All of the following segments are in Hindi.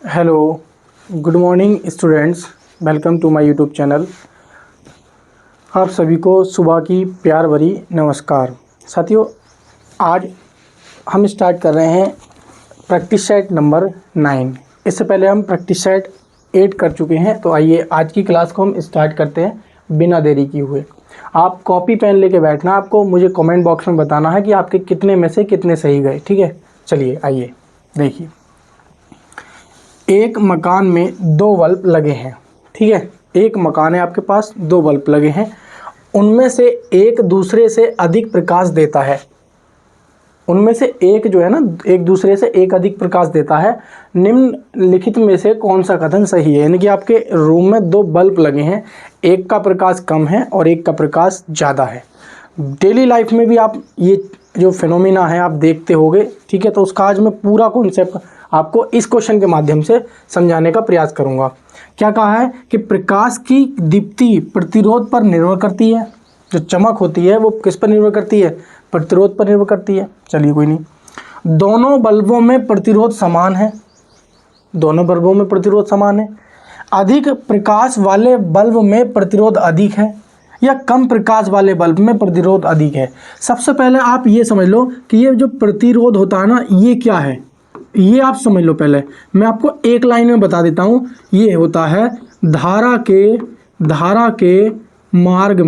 Hello, good morning students. Welcome to my YouTube channel. आप सभी को सुबह की प्यार भरी नमस्कार। साथियों, आज हम स्टार्ट कर रहे हैं प्रैक्टिस सेट नंबर 9। इससे पहले हम प्रैक्टिस सेट 8 कर चुके हैं। तो आइए आज की क्लास को हम स्टार्ट करते हैं बिना देरी किए हुए। आप कॉपी पेन लेके बैठना, आपको मुझे कमेंट बॉक्स में बताना है कि आपके कितने में से कितने सही गए। ठीक है, चलिए आइए देखिए। एक मकान में 2 बल्ब लगे हैं। ठीक है, एक मकान है, आपके पास 2 बल्ब लगे हैं। उनमें से एक दूसरे से अधिक प्रकाश देता है। उनमें से एक जो है ना, एक दूसरे से एक अधिक प्रकाश देता है। निम्नलिखित में से कौन सा कथन सही है? यानी कि आपके रूम में 2 बल्ब लगे हैं, एक का प्रकाश कम है और एक का प्रकाश ज़्यादा है। डेली लाइफ में भी आप ये जो फिनोमिना है आप देखते होंगे। ठीक है, तो उसका आज मैं पूरा कॉन्सेप्ट आपको इस क्वेश्चन के माध्यम से समझाने का प्रयास करूंगा। क्या कहा है कि प्रकाश की दीप्ति प्रतिरोध पर निर्भर करती है। जो चमक होती है वो किस पर निर्भर करती है? प्रतिरोध पर निर्भर करती है। चलिए कोई नहीं। दोनों बल्बों में प्रतिरोध समान है। दोनों बल्बों में प्रतिरोध समान है। अधिक प्रकाश वाले बल्ब में प्रतिरोध अधिक है या कम प्रकाश वाले बल्ब में प्रतिरोध अधिक है? सबसे पहले आप ये समझ लो कि ये जो प्रतिरोध होता है ना, ये क्या है, ये आप समझ लो। पहले मैं आपको एक लाइन में बता देता हूँ। ये होता है धारा के मार्ग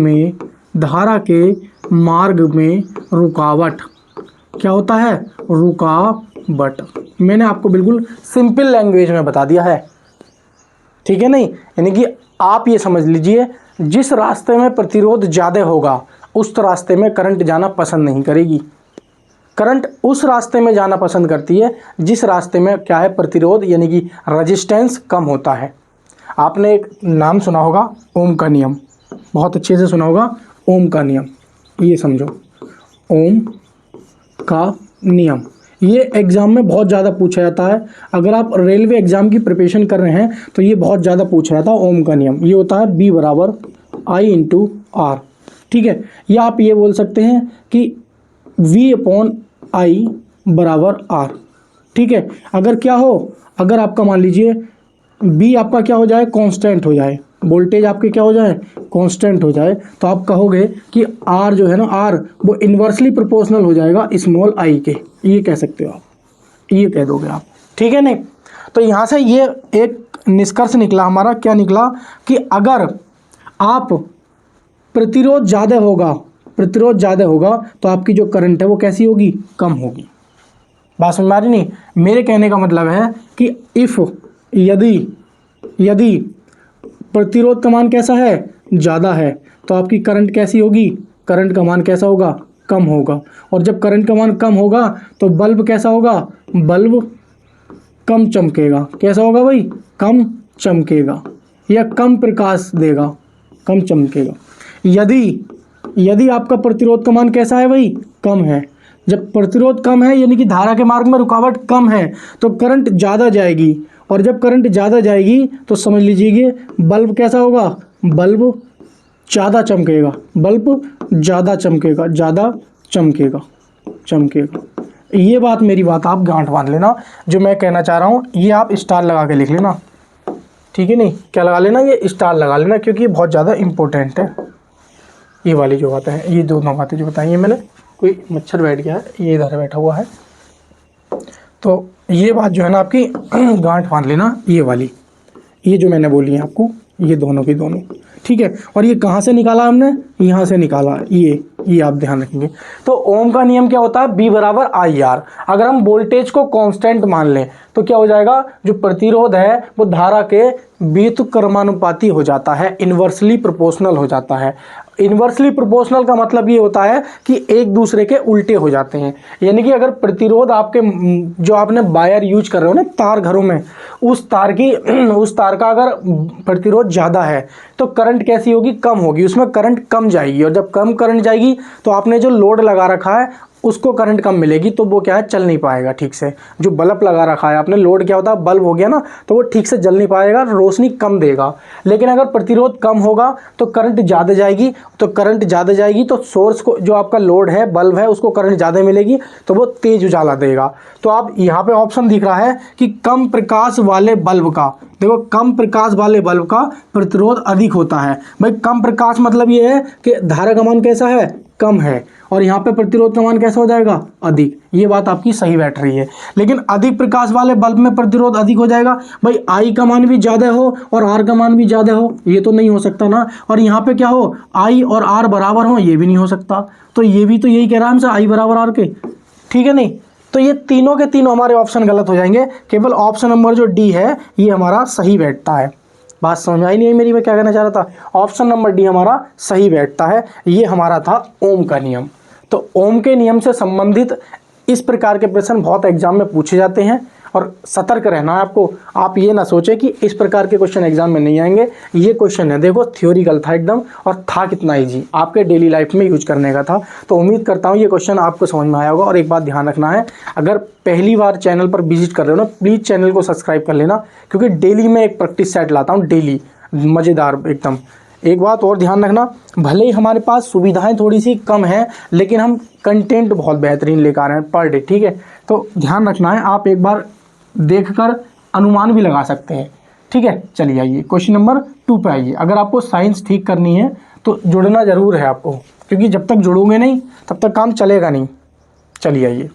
में रुकावट। क्या होता है? रुकावट। मैंने आपको बिल्कुल सिंपल लैंग्वेज में बता दिया है। ठीक है नहीं, यानी कि आप ये समझ लीजिए, जिस रास्ते में प्रतिरोध ज़्यादा होगा उस रास्ते में करंट जाना पसंद नहीं करेगी। करंट उस रास्ते में जाना पसंद करती है जिस रास्ते में क्या है, प्रतिरोध यानी कि रेजिस्टेंस कम होता है। आपने एक नाम सुना होगा, ओम का नियम। बहुत अच्छे से सुना होगा, ओम का नियम। ये समझो, ओम का नियम ये एग्ज़ाम में बहुत ज़्यादा पूछा जाता है। अगर आप रेलवे एग्ज़ाम की प्रिपरेशन कर रहे हैं तो ये बहुत ज़्यादा पूछा जाता है। ओम का नियम ये होता है B बराबर I/R। ठीक है, या आप ये बोल सकते हैं कि V/I बराबर R। ठीक है, अगर क्या हो, अगर आपका मान लीजिए B आपका क्या हो जाए, कांस्टेंट हो जाए, वोल्टेज आपके क्या हो जाए, कांस्टेंट हो जाए, तो आप कहोगे कि R जो है ना, R वो इन्वर्सली प्रोपोर्शनल हो जाएगा स्मॉल I के। ये कह सकते हो आप, ये कह दोगे आप। ठीक है नहीं, तो यहाँ से ये एक निष्कर्ष निकला हमारा। क्या निकला कि अगर आप प्रतिरोध ज़्यादा होगा तो आपकी जो करंट है वो कैसी होगी, कम होगी। बात समझ में आ रही नहीं? मेरे कहने का मतलब है कि यदि प्रतिरोध का मान कैसा है, ज़्यादा है, तो आपकी करंट कैसी होगी, करंट का मान कैसा होगा, कम होगा। और जब करंट का मान कम होगा तो बल्ब कैसा होगा, बल्ब कम चमकेगा। कैसा होगा भाई, कम चमकेगा या कम प्रकाश देगा, कम चमकेगा। यदि आपका प्रतिरोध का मान कैसा है भाई, कम है। जब प्रतिरोध कम है यानी कि धारा के मार्ग में रुकावट कम है तो करंट ज़्यादा जाएगी। और जब करंट ज़्यादा जाएगी तो समझ लीजिए बल्ब कैसा होगा, बल्ब ज़्यादा चमकेगा, चमकेगा। ये बात, मेरी बात आप गांठ बांध लेना। जो मैं कहना चाह रहा हूँ ये आप स्टार लगा के लिख लेना। ठीक है नहीं, क्या लगा लेना, ये स्टार लगा लेना, क्योंकि ये बहुत ज़्यादा इम्पोर्टेंट है। ये वाली जो बातें हैं, ये दोनों बातें जो बताई हैं मैंने। कोई मच्छर बैठ गया है, ये इधर बैठा हुआ है, तो ये बात जो है ना आपकी गांठ बांध लेना। ये वाली, ये जो मैंने बोली है आपको, ये दोनों की दोनों। ठीक है, और ये कहाँ से निकाला हमने, यहाँ से निकाला। ये आप ध्यान रखेंगे। तो ओम का नियम क्या होता है, B बराबर IR। अगर हम वोल्टेज को कांस्टेंट मान लें तो क्या हो जाएगा, जो प्रतिरोध है वो धारा के व्युत्क्रमानुपाती हो जाता है, इन्वर्सली प्रोपोर्शनल हो जाता है। इन्वर्सली प्रोपोर्शनल का मतलब ये होता है कि एक दूसरे के उल्टे हो जाते हैं। यानी कि अगर प्रतिरोध आपके जो आपने वायर यूज कर रहे हो ना, तार घरों में, उस तार का अगर प्रतिरोध ज़्यादा है तो करंट कैसी होगी, कम होगी, उसमें करंट कम जाएगी। और जब कम करंट जाएगी तो आपने जो लोड लगा रखा है उसको करंट कम मिलेगी तो वो क्या है, चल नहीं पाएगा ठीक से। जो बल्ब लगा रखा है आपने, लोड क्या होता है, बल्ब हो गया ना, तो वो ठीक से जल नहीं पाएगा, रोशनी कम देगा। लेकिन अगर प्रतिरोध कम होगा तो करंट ज़्यादा जाएगी, तो करंट ज़्यादा जाएगी तो सोर्स को, जो आपका लोड है, बल्ब है, उसको करंट ज़्यादा मिलेगी तो वो तेज उजाला देगा। तो आप यहाँ पे ऑप्शन दिख रहा है कि कम प्रकाश वाले बल्ब का, देखो कम प्रकाश वाले बल्ब का प्रतिरोध अधिक होता है। भाई कम प्रकाश मतलब ये है कि धारा का मान कैसा है, कम है, और यहाँ पे प्रतिरोध का मान कैसा हो जाएगा, अधिक। ये बात आपकी सही बैठ रही है। लेकिन अधिक प्रकाश वाले बल्ब में प्रतिरोध अधिक हो जाएगा, भाई आई का मान भी ज़्यादा हो और आर का मान भी ज़्यादा हो, ये तो नहीं हो सकता ना। और यहाँ पे क्या हो, आई और आर बराबर हो, ये भी नहीं हो सकता। तो ये भी तो यही कह रहा है हमसे, आई बराबर आर के, ठीक है नहीं। तो ये तीनों के तीनों हमारे ऑप्शन गलत हो जाएंगे। केवल ऑप्शन नंबर जो डी है ये हमारा सही बैठता है। बात समझ में आई नहीं मेरी, मैं क्या कहना चाह रहा था। ऑप्शन नंबर डी हमारा सही बैठता है। ये हमारा था ओम का नियम। तो ओम के नियम से संबंधित इस प्रकार के प्रश्न बहुत एग्जाम में पूछे जाते हैं, और सतर्क रहना है आपको। आप ये ना सोचें कि इस प्रकार के क्वेश्चन एग्जाम में नहीं आएंगे। ये क्वेश्चन है, देखो थ्योरिकल था एकदम, और था कितना ईजी, आपके डेली लाइफ में यूज करने का था। तो उम्मीद करता हूँ ये क्वेश्चन आपको समझ में आया होगा। और एक बात ध्यान रखना है, अगर पहली बार चैनल पर विजिट कर रहे हो ना, प्लीज़ चैनल को सब्सक्राइब कर लेना, क्योंकि डेली मैं एक प्रैक्टिस सेट लाता हूँ, डेली मज़ेदार एकदम। एक बात और ध्यान रखना, भले ही हमारे पास सुविधाएं थोड़ी सी कम हैं, लेकिन हम कंटेंट बहुत बेहतरीन लेकर आ रहे हैं पर डे, ठीक है। तो ध्यान रखना है, आप एक बार देखकर अनुमान भी लगा सकते हैं, ठीक है। चलिए आइए क्वेश्चन नंबर 2 पे आइए। अगर आपको साइंस ठीक करनी है तो जुड़ना ज़रूर है आपको, क्योंकि जब तक जुड़ोगे नहीं तब तक काम चलेगा नहीं। चलिए आइए,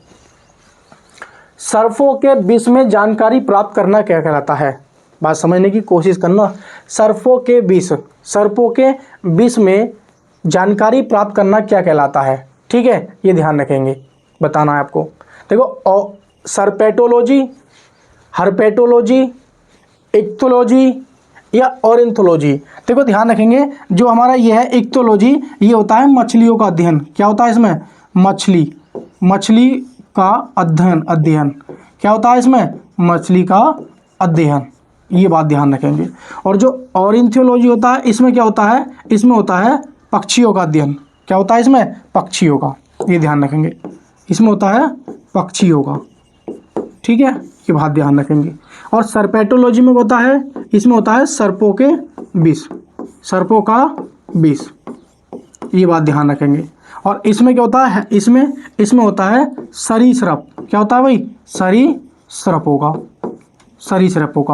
सर्पों के विष में जानकारी प्राप्त करना क्या कहलाता है। बात समझने की कोशिश करना। सर्पों के विष में जानकारी प्राप्त करना क्या कहलाता है, ठीक है। ये ध्यान रखेंगे, बताना है आपको। देखो सर्पेटोलॉजी, हर्पेटोलॉजी, इक्थोलॉजी या ऑरेंथोलॉजी। देखो ध्यान रखेंगे, जो हमारा ये है इक्थोलॉजी, ये होता है मछलियों का अध्ययन। क्या होता है इसमें, मछली का अध्ययन क्या होता है इसमें, मछली का अध्ययन। ये बात ध्यान रखेंगे। और जो ऑरेंथोलॉजी होता है, इसमें क्या होता है, इसमें होता है पक्षियों का अध्ययन। क्या होता है इसमें, पक्षियों का। ये ध्यान रखेंगे, इसमें होता है पक्षियों का, ठीक है। ये बात ध्यान रखेंगे। और सर्पेटोलॉजी में होता है, इसमें होता है सर्पों के सर्पों का विष। ये बात ध्यान रखेंगे। और इसमें क्या होता है, इसमें होता है सरीसृप। क्या होता है भाई, सरीसृपों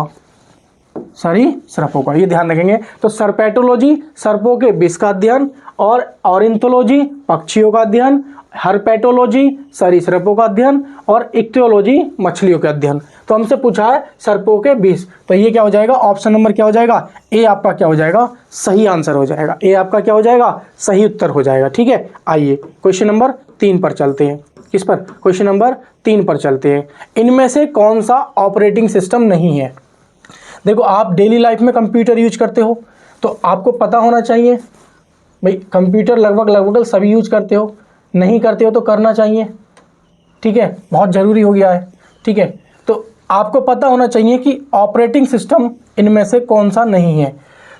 का। ये ध्यान रखेंगे। तो सर्पेटोलॉजी सर्पों के विष का अध्ययन, और ऑरेंथोलॉजी पक्षियों का अध्ययन, हर्पेटोलॉजी सरीसृपों का अध्ययन, और इक्थियोलॉजी मछलियों का अध्ययन। तो हमसे पूछा है सर्पों के विष, तो ये क्या हो जाएगा, ऑप्शन नंबर क्या हो जाएगा, ए आपका क्या हो जाएगा, सही आंसर हो जाएगा। ए आपका क्या हो जाएगा, सही उत्तर हो जाएगा, ठीक है। आइए क्वेश्चन नंबर 3 पर चलते हैं। किस पर, क्वेश्चन नंबर 3 पर चलते हैं। इनमें से कौन सा ऑपरेटिंग सिस्टम नहीं है। देखो आप डेली लाइफ में कंप्यूटर यूज करते हो, तो आपको पता होना चाहिए भाई, कंप्यूटर लगभग सभी यूज करते हो, नहीं करते हो तो करना चाहिए, ठीक है, बहुत ज़रूरी हो गया है, ठीक है। तो आपको पता होना चाहिए कि ऑपरेटिंग सिस्टम इनमें से कौन सा नहीं है।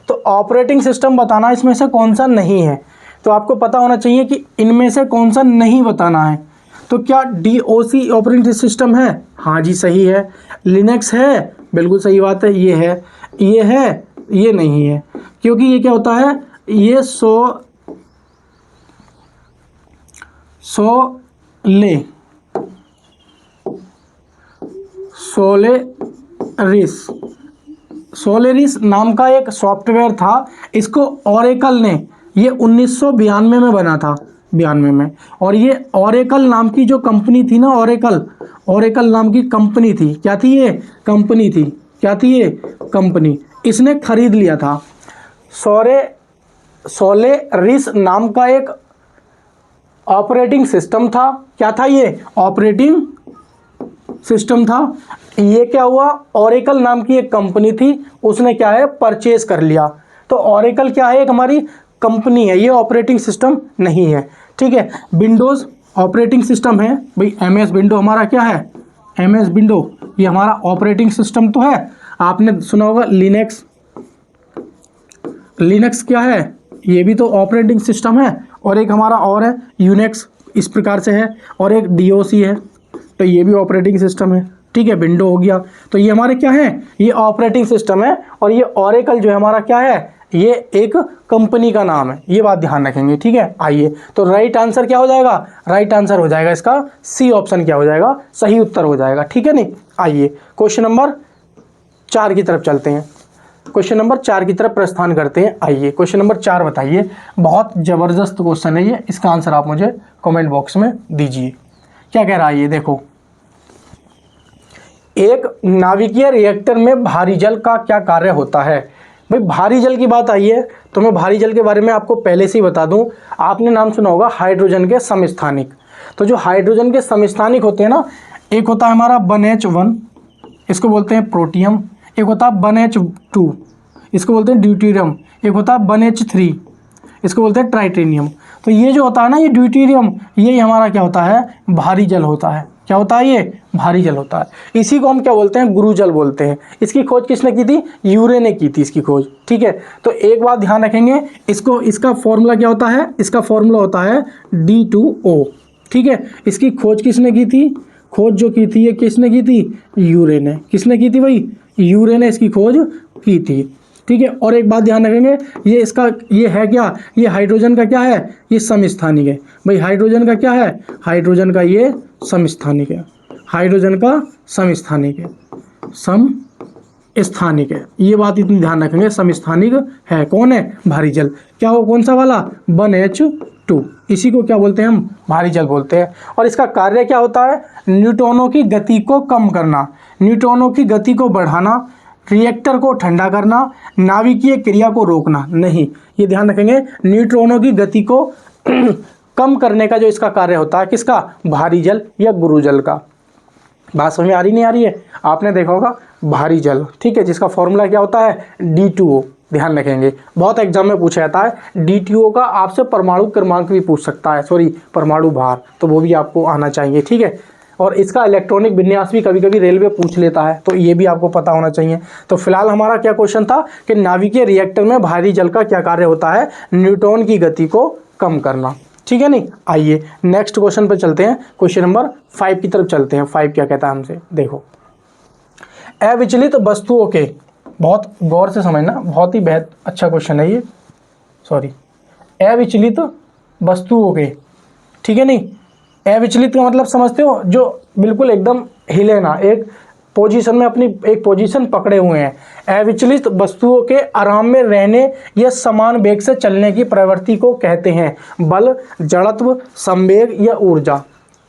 तो ऑपरेटिंग सिस्टम बताना इसमें से कौन सा नहीं है, तो आपको पता होना चाहिए कि इनमें से कौन सा नहीं बताना है। तो क्या DOS ऑपरेटिंग सिस्टम है, हाँ जी सही है। लिनक्स है, बिल्कुल सही बात है, ये है, ये नहीं है, क्योंकि ये क्या होता है, ये सोलेरिस नाम का एक सॉफ्टवेयर था। इसको ओरेकल ने, ये 1992 में बना था, 92 में। और ये ओरेकल नाम की जो कंपनी थी ना, ओरेकल नाम की कंपनी थी। क्या थी ये, कंपनी थी। क्या थी ये, कंपनी। इसने खरीद लिया था। सोलेरिस नाम का एक ऑपरेटिंग सिस्टम था। क्या था ये, ऑपरेटिंग सिस्टम था। ये क्या हुआ, ओरेकल नाम की एक कंपनी थी, उसने क्या है, परचेज कर लिया। तो ओरेकल क्या है, एक हमारी कंपनी है, ये ऑपरेटिंग सिस्टम नहीं है, ठीक है। विंडोज़ ऑपरेटिंग सिस्टम है भाई, MS विंडो हमारा क्या है, MS विंडो, ये हमारा ऑपरेटिंग सिस्टम तो है। आपने सुना होगा लिनक्स क्या है, ये भी तो ऑपरेटिंग सिस्टम है। और एक हमारा और है यूनिक्स, इस प्रकार से है, और एक DOC है, तो ये भी ऑपरेटिंग सिस्टम है, ठीक है, विंडो हो गया। तो ये हमारे क्या है, ये ऑपरेटिंग सिस्टम है, और ये ओरेकल जो है हमारा क्या है, ये एक कंपनी का नाम है, ये बात ध्यान रखेंगे, ठीक है। आइए, तो राइट आंसर क्या हो जाएगा, राइट आंसर हो जाएगा इसका सी ऑप्शन क्या हो जाएगा, सही उत्तर हो जाएगा, ठीक है। नहीं, आइए क्वेश्चन नंबर 4 की तरफ चलते हैं, क्वेश्चन नंबर 4 की तरफ प्रस्थान करते हैं। आइए क्वेश्चन नंबर 4 बताइए, बहुत जबरदस्त क्वेश्चन है ये, इसका आंसर आप मुझे कमेंट बॉक्स में दीजिए। क्या कह रहा है ये देखो, एक नाभिकीय रिएक्टर में भारी जल का क्या कार्य होता है। भाई भारी जल की बात आई है, तो मैं भारी जल के बारे में आपको पहले से ही बता दूं, आपने नाम सुना होगा हाइड्रोजन के समस्थानिक। तो जो हाइड्रोजन के समस्थानिक होते हैं ना, एक होता है हमारा 1H1, इसको बोलते हैं प्रोटियम, एक होता है 1H2, इसको बोलते हैं ड्यूटेरियम, एक होता है 1H3, इसको बोलते हैं ट्राइटेनियम। तो ये जो होता है ना, ये ड्यूटेरियम, ये हमारा क्या होता है, भारी जल होता है। क्या होता है, ये भारी जल होता है। इसी को हम क्या बोलते हैं, गुरु जल बोलते हैं। इसकी खोज किसने की थी, यूरे ने की थी इसकी खोज, ठीक है। तो एक बात ध्यान रखेंगे, इसका फॉर्मूला क्या होता है, इसका फॉर्मूला होता है D2O, ठीक है। इसकी खोज किसने की थी, खोज जो की थी ये किसने की थी, यूरे ने। किसने की थी भाई, यूरे ने इसकी खोज की थी, ठीक है। और एक बात ध्यान रखेंगे, ये है क्या, ये हाइड्रोजन का क्या है, ये समस्थानिक है। भाई हाइड्रोजन का क्या है, हाइड्रोजन का ये समस्थानिक है, हाइड्रोजन का समस्थानिक है, समस्थानिक है। ये बात इतनी ध्यान रखेंगे, समस्थानिक है, कौन है, भारी जल। क्या हो, कौन सा वाला, 1H2, इसी को क्या बोलते हैं हम, भारी जल बोलते हैं। और इसका कार्य क्या होता है, न्यूट्रॉनों की गति को कम करना, न्यूट्रॉनों की गति को बढ़ाना, रिएक्टर को ठंडा करना, नाभिकीय क्रिया को रोकना नहीं। ये ध्यान रखेंगे, न्यूट्रॉनों की गति को कम करने का जो इसका कार्य होता है, किसका, भारी जल या गुरु जल का। बात समझ में आ रही नहीं आ रही है, आपने देखा होगा भारी जल, ठीक है, जिसका फॉर्मूला क्या होता है, D2O। ध्यान रखेंगे, बहुत एग्जाम में पूछा जाता है D2O का, आपसे परमाणु क्रमांक भी पूछ सकता है, सॉरी परमाणु भार, तो वो भी आपको आना चाहिए, ठीक है। और इसका इलेक्ट्रॉनिक विन्यास भी कभी कभी रेलवे पूछ लेता है, तो ये भी आपको पता होना चाहिए। तो फिलहाल हमारा क्या क्वेश्चन था कि नाभिकीय रिएक्टर में भारी जल का क्या कार्य होता है, न्यूट्रॉन की गति को कम करना, ठीक है। नहीं, आइए नेक्स्ट क्वेश्चन पर चलते हैं, क्वेश्चन नंबर 5 की तरफ चलते हैं। 5 क्या कहता है हमसे, देखो, अविचलित वस्तुओं के, बहुत गौर से समझना, बहुत ही बेहद अच्छा क्वेश्चन है ये, सॉरी, अविचलित वस्तुओं के, ठीक है। नहीं, अविचलित का मतलब समझते हो, जो बिल्कुल एकदम हिले ना, एक पोजीशन में अपनी एक पोजीशन पकड़े हुए हैं। अविचलित वस्तुओं के आराम में रहने या समान वेग से चलने की प्रवृत्ति को कहते हैं बल, जड़त्व, संवेग या ऊर्जा।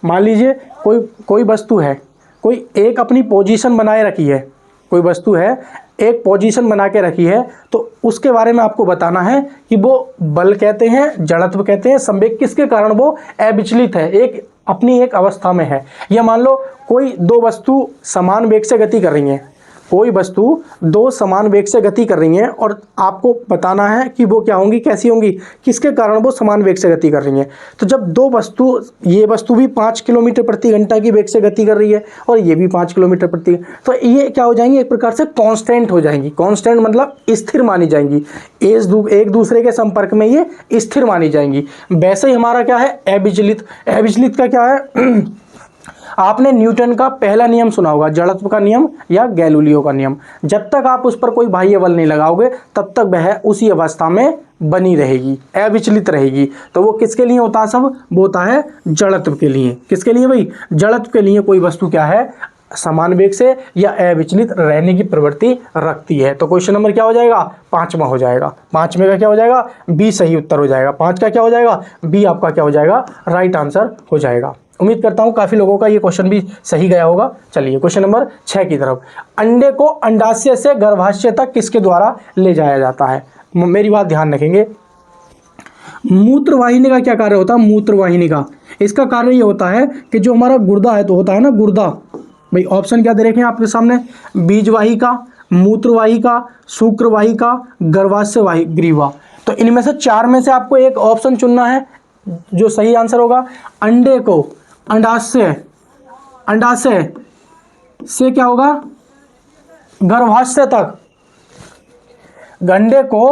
मान लीजिए कोई वस्तु है, कोई एक अपनी पोजीशन बनाए रखी है, कोई वस्तु है एक पोजीशन बना के रखी है, तो उसके बारे में आपको बताना है कि वो बल कहते हैं, जड़त्व कहते हैं, संवेग, किसके कारण वो अविचलित है, एक अपनी एक अवस्था में है। या मान लो कोई दो वस्तु समान वेग से गति कर रही हैं, कोई वस्तु दो समान वेग से गति कर रही हैं, और आपको बताना है कि वो क्या होंगी, कैसी होंगी, किसके कारण वो समान वेग से गति कर रही हैं। तो जब दो वस्तु, ये वस्तु भी 5 किलोमीटर प्रति घंटा की वेग से गति कर रही है और ये भी 5 किलोमीटर प्रति, तो ये क्या हो जाएंगी, एक प्रकार से कांस्टेंट हो जाएंगी। कांस्टेंट मतलब स्थिर मानी जाएंगी, एक दूसरे के संपर्क में ये स्थिर मानी जाएंगी। वैसे ही हमारा क्या है, अविचलित। अविचलित का क्या है, आपने न्यूटन का पहला नियम सुना होगा, जड़त्व का नियम या गैलीलियो का नियम। जब तक आप उस पर कोई बाह्य बल नहीं लगाओगे तब तक वह उसी अवस्था में बनी रहेगी, अविचलित रहेगी। तो वो किसके लिए होता है सब, वो होता है जड़त्व के लिए। किसके लिए भाई, जड़त्व के लिए कोई वस्तु क्या है, समान वेग से या अविचलित रहने की प्रवृत्ति रखती है। तो क्वेश्चन नंबर क्या हो जाएगा, 5वां हो जाएगा। 5वें का क्या हो जाएगा, बी सही उत्तर हो जाएगा। 5 का क्या हो जाएगा, बी आपका क्या हो जाएगा, राइट आंसर हो जाएगा। उम्मीद करता हूं काफी लोगों का ये क्वेश्चन भी सही गया होगा। चलिए क्वेश्चन नंबर 6 की तरफ। अंडे को अंडाशय से गर्भाशय तक किसके द्वारा ले जाया जाता है। मेरी बात ध्यान रखेंगे, मूत्रवाहिनी का क्या कार्य होता है, मूत्रवाहिनी का, इसका कार्य ये होता है कि जो हमारा गुर्दा है, तो होता है ना गुर्दा, भाई ऑप्शन क्या दे रखे हैं आपके सामने, बीजवाहिका, मूत्रवाहिका, शुक्रवाहिका, गर्भाशय ग्रीवा। तो इनमें से 4 में से आपको एक ऑप्शन चुनना है जो सही आंसर होगा। अंडे को अंडाशय से क्या होगा, गर्भाशय तक, अंडे को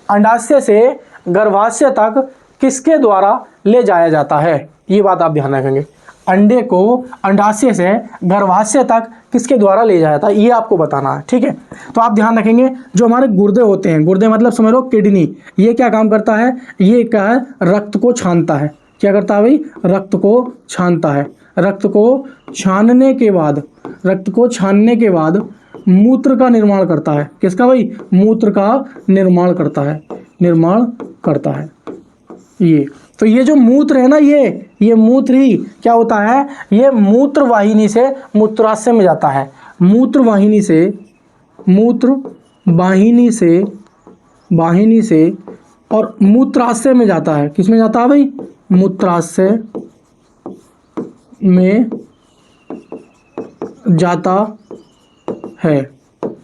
अंडाशय से गर्भाशय तक किसके द्वारा ले जाया जाता है। ये बात आप ध्यान रखेंगे। अंडे को अंडाशय से गर्भाशय तक किसके द्वारा ले जाया जाता है, ये आपको बताना है। ठीक है, तो आप ध्यान रखेंगे जो हमारे गुर्दे होते हैं, गुर्दे मतलब समझ लो किडनी, ये क्या काम करता है, ये क्या है, रक्त को छानता है। क्या करता है भाई, रक्त को छानता है। रक्त को छानने के बाद, रक्त को छानने के बाद मूत्र का निर्माण करता है। किसका भाई, मूत्र का निर्माण करता है, निर्माण करता है। ये तो ये जो मूत्र है ना, ये मूत्र ही क्या होता है, ये मूत्र वाहिनी से मूत्राशय में जाता है। मूत्र वाहिनी से, मूत्र वाहिनी से और मूत्राशय में जाता है। किस में जाता है भाई, मूत्राशय में जाता है।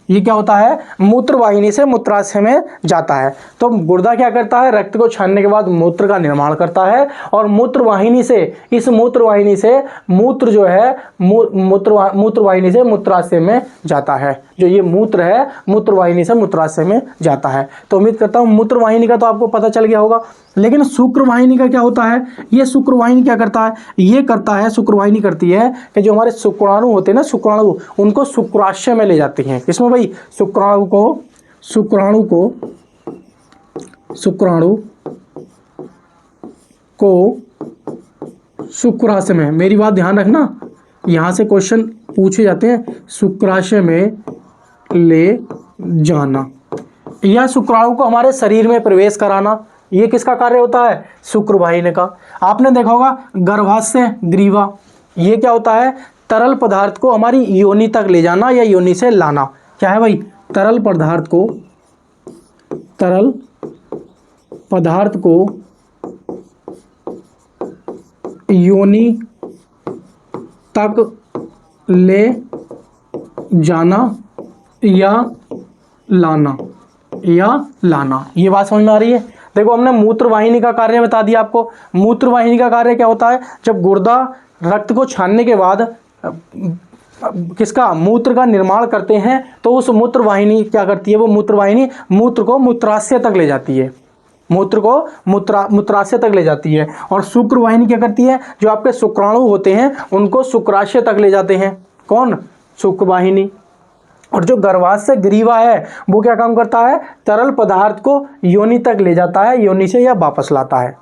ये क्या होता है, मूत्र वाहिनी से मूत्राशय में जाता है। तो गुर्दा क्या करता है, रक्त को छानने के बाद मूत्र का निर्माण करता है और मूत्र वाहिनी से, इस मूत्र वाहिनी से मूत्र जो है मूत्र वाहिनी से मूत्राशय में जाता है। जो ये मूत्र है मूत्र वाहिनी से मूत्राशय में जाता है। तो उम्मीद करता हूँ मूत्र वाहिनी का तो आपको पता चल गया होगा। लेकिन शुक्र वाहिनी का क्या होता है, ये शुक्र वाहिनी क्या करता है, ये करता है, शुक्र वाहिनी करती है कि जो हमारे शुक्राणु होते हैं ना, शुक्राणु, उनको शुक्राशय में ले जाती हैं। इसमें भाई शुक्राणु को शुक्राशय में, मेरी बात ध्यान रखना, यहाँ से क्वेश्चन पूछे जाते हैं, शुक्राशय में ले जाना या शुक्राणु को हमारे शरीर में प्रवेश कराना, ये किसका कार्य होता है, शुक्र वाहिनी का। आपने देखा होगा गर्भाशय ग्रीवा, ये क्या होता है, तरल पदार्थ को हमारी योनि तक ले जाना या योनि से लाना। क्या है भाई, तरल पदार्थ को योनि तक ले जाना या लाना, ये बात समझ में आ रही है। देखो हमने मूत्र वाहिनी का कार्य बता दिया आपको। मूत्र वाहिनी का कार्य क्या होता है, जब गुर्दा रक्त को छानने के बाद किसका, मूत्र का निर्माण करते हैं, तो उस मूत्र वाहिनी क्या करती है, वो मूत्र वाहिनी मूत्र को मूत्राशय तक ले जाती है, मूत्र को मूत्राशय तक ले जाती है। और शुक्र वाहिनी क्या करती है, जो आपके शुक्राणु होते हैं उनको शुक्राशय तक ले जाते हैं। कौन, शुक्र वाहिनी। और जो गर्भाशय ग्रीवा है वो क्या काम करता है, तरल पदार्थ को योनि तक ले जाता है, योनि से या वापस लाता है।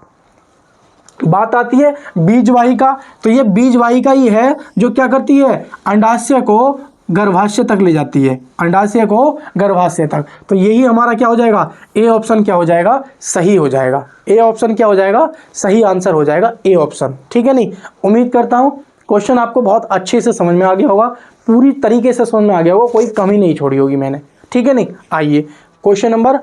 बात आती है बीज वाहिका, तो ये बीज वाहिका ही है जो क्या करती है, अंडाशय को गर्भाशय तक ले जाती है, अंडाशय को गर्भाशय तक। तो यही हमारा क्या हो जाएगा, ए ऑप्शन क्या हो जाएगा, सही हो जाएगा। ए ऑप्शन क्या हो जाएगा, सही आंसर हो जाएगा ए ऑप्शन। ठीक है, नहीं, उम्मीद करता हूँ क्वेश्चन आपको बहुत अच्छे से समझ में आ गया होगा, पूरी तरीके से समझ में आ गया होगा, कोई कमी नहीं छोड़ी होगी मैंने। ठीक है, नहीं, आइए क्वेश्चन नंबर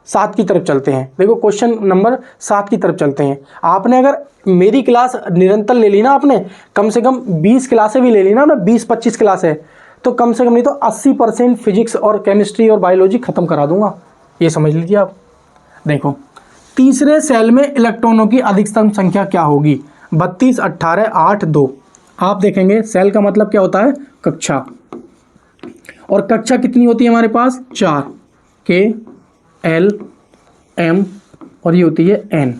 7 की तरफ चलते हैं। देखो क्वेश्चन नंबर 7 की तरफ चलते हैं। आपने अगर मेरी क्लास निरंतर ले ली ना, आपने कम से कम 20 क्लासें भी ले ली ना, 20-25 क्लास है, तो कम से कम नहीं तो 80% फिजिक्स और केमिस्ट्री और बायोलॉजी खत्म करा दूंगा, ये समझ लीजिए आप। देखो तीसरे सेल में इलेक्ट्रॉनों की अधिकतम संख्या क्या होगी, 32, 18, 8, 2। आप देखेंगे सेल का मतलब क्या होता है, कक्षा, और कक्षा कितनी होती है हमारे पास, 4, K L M और ये होती है N।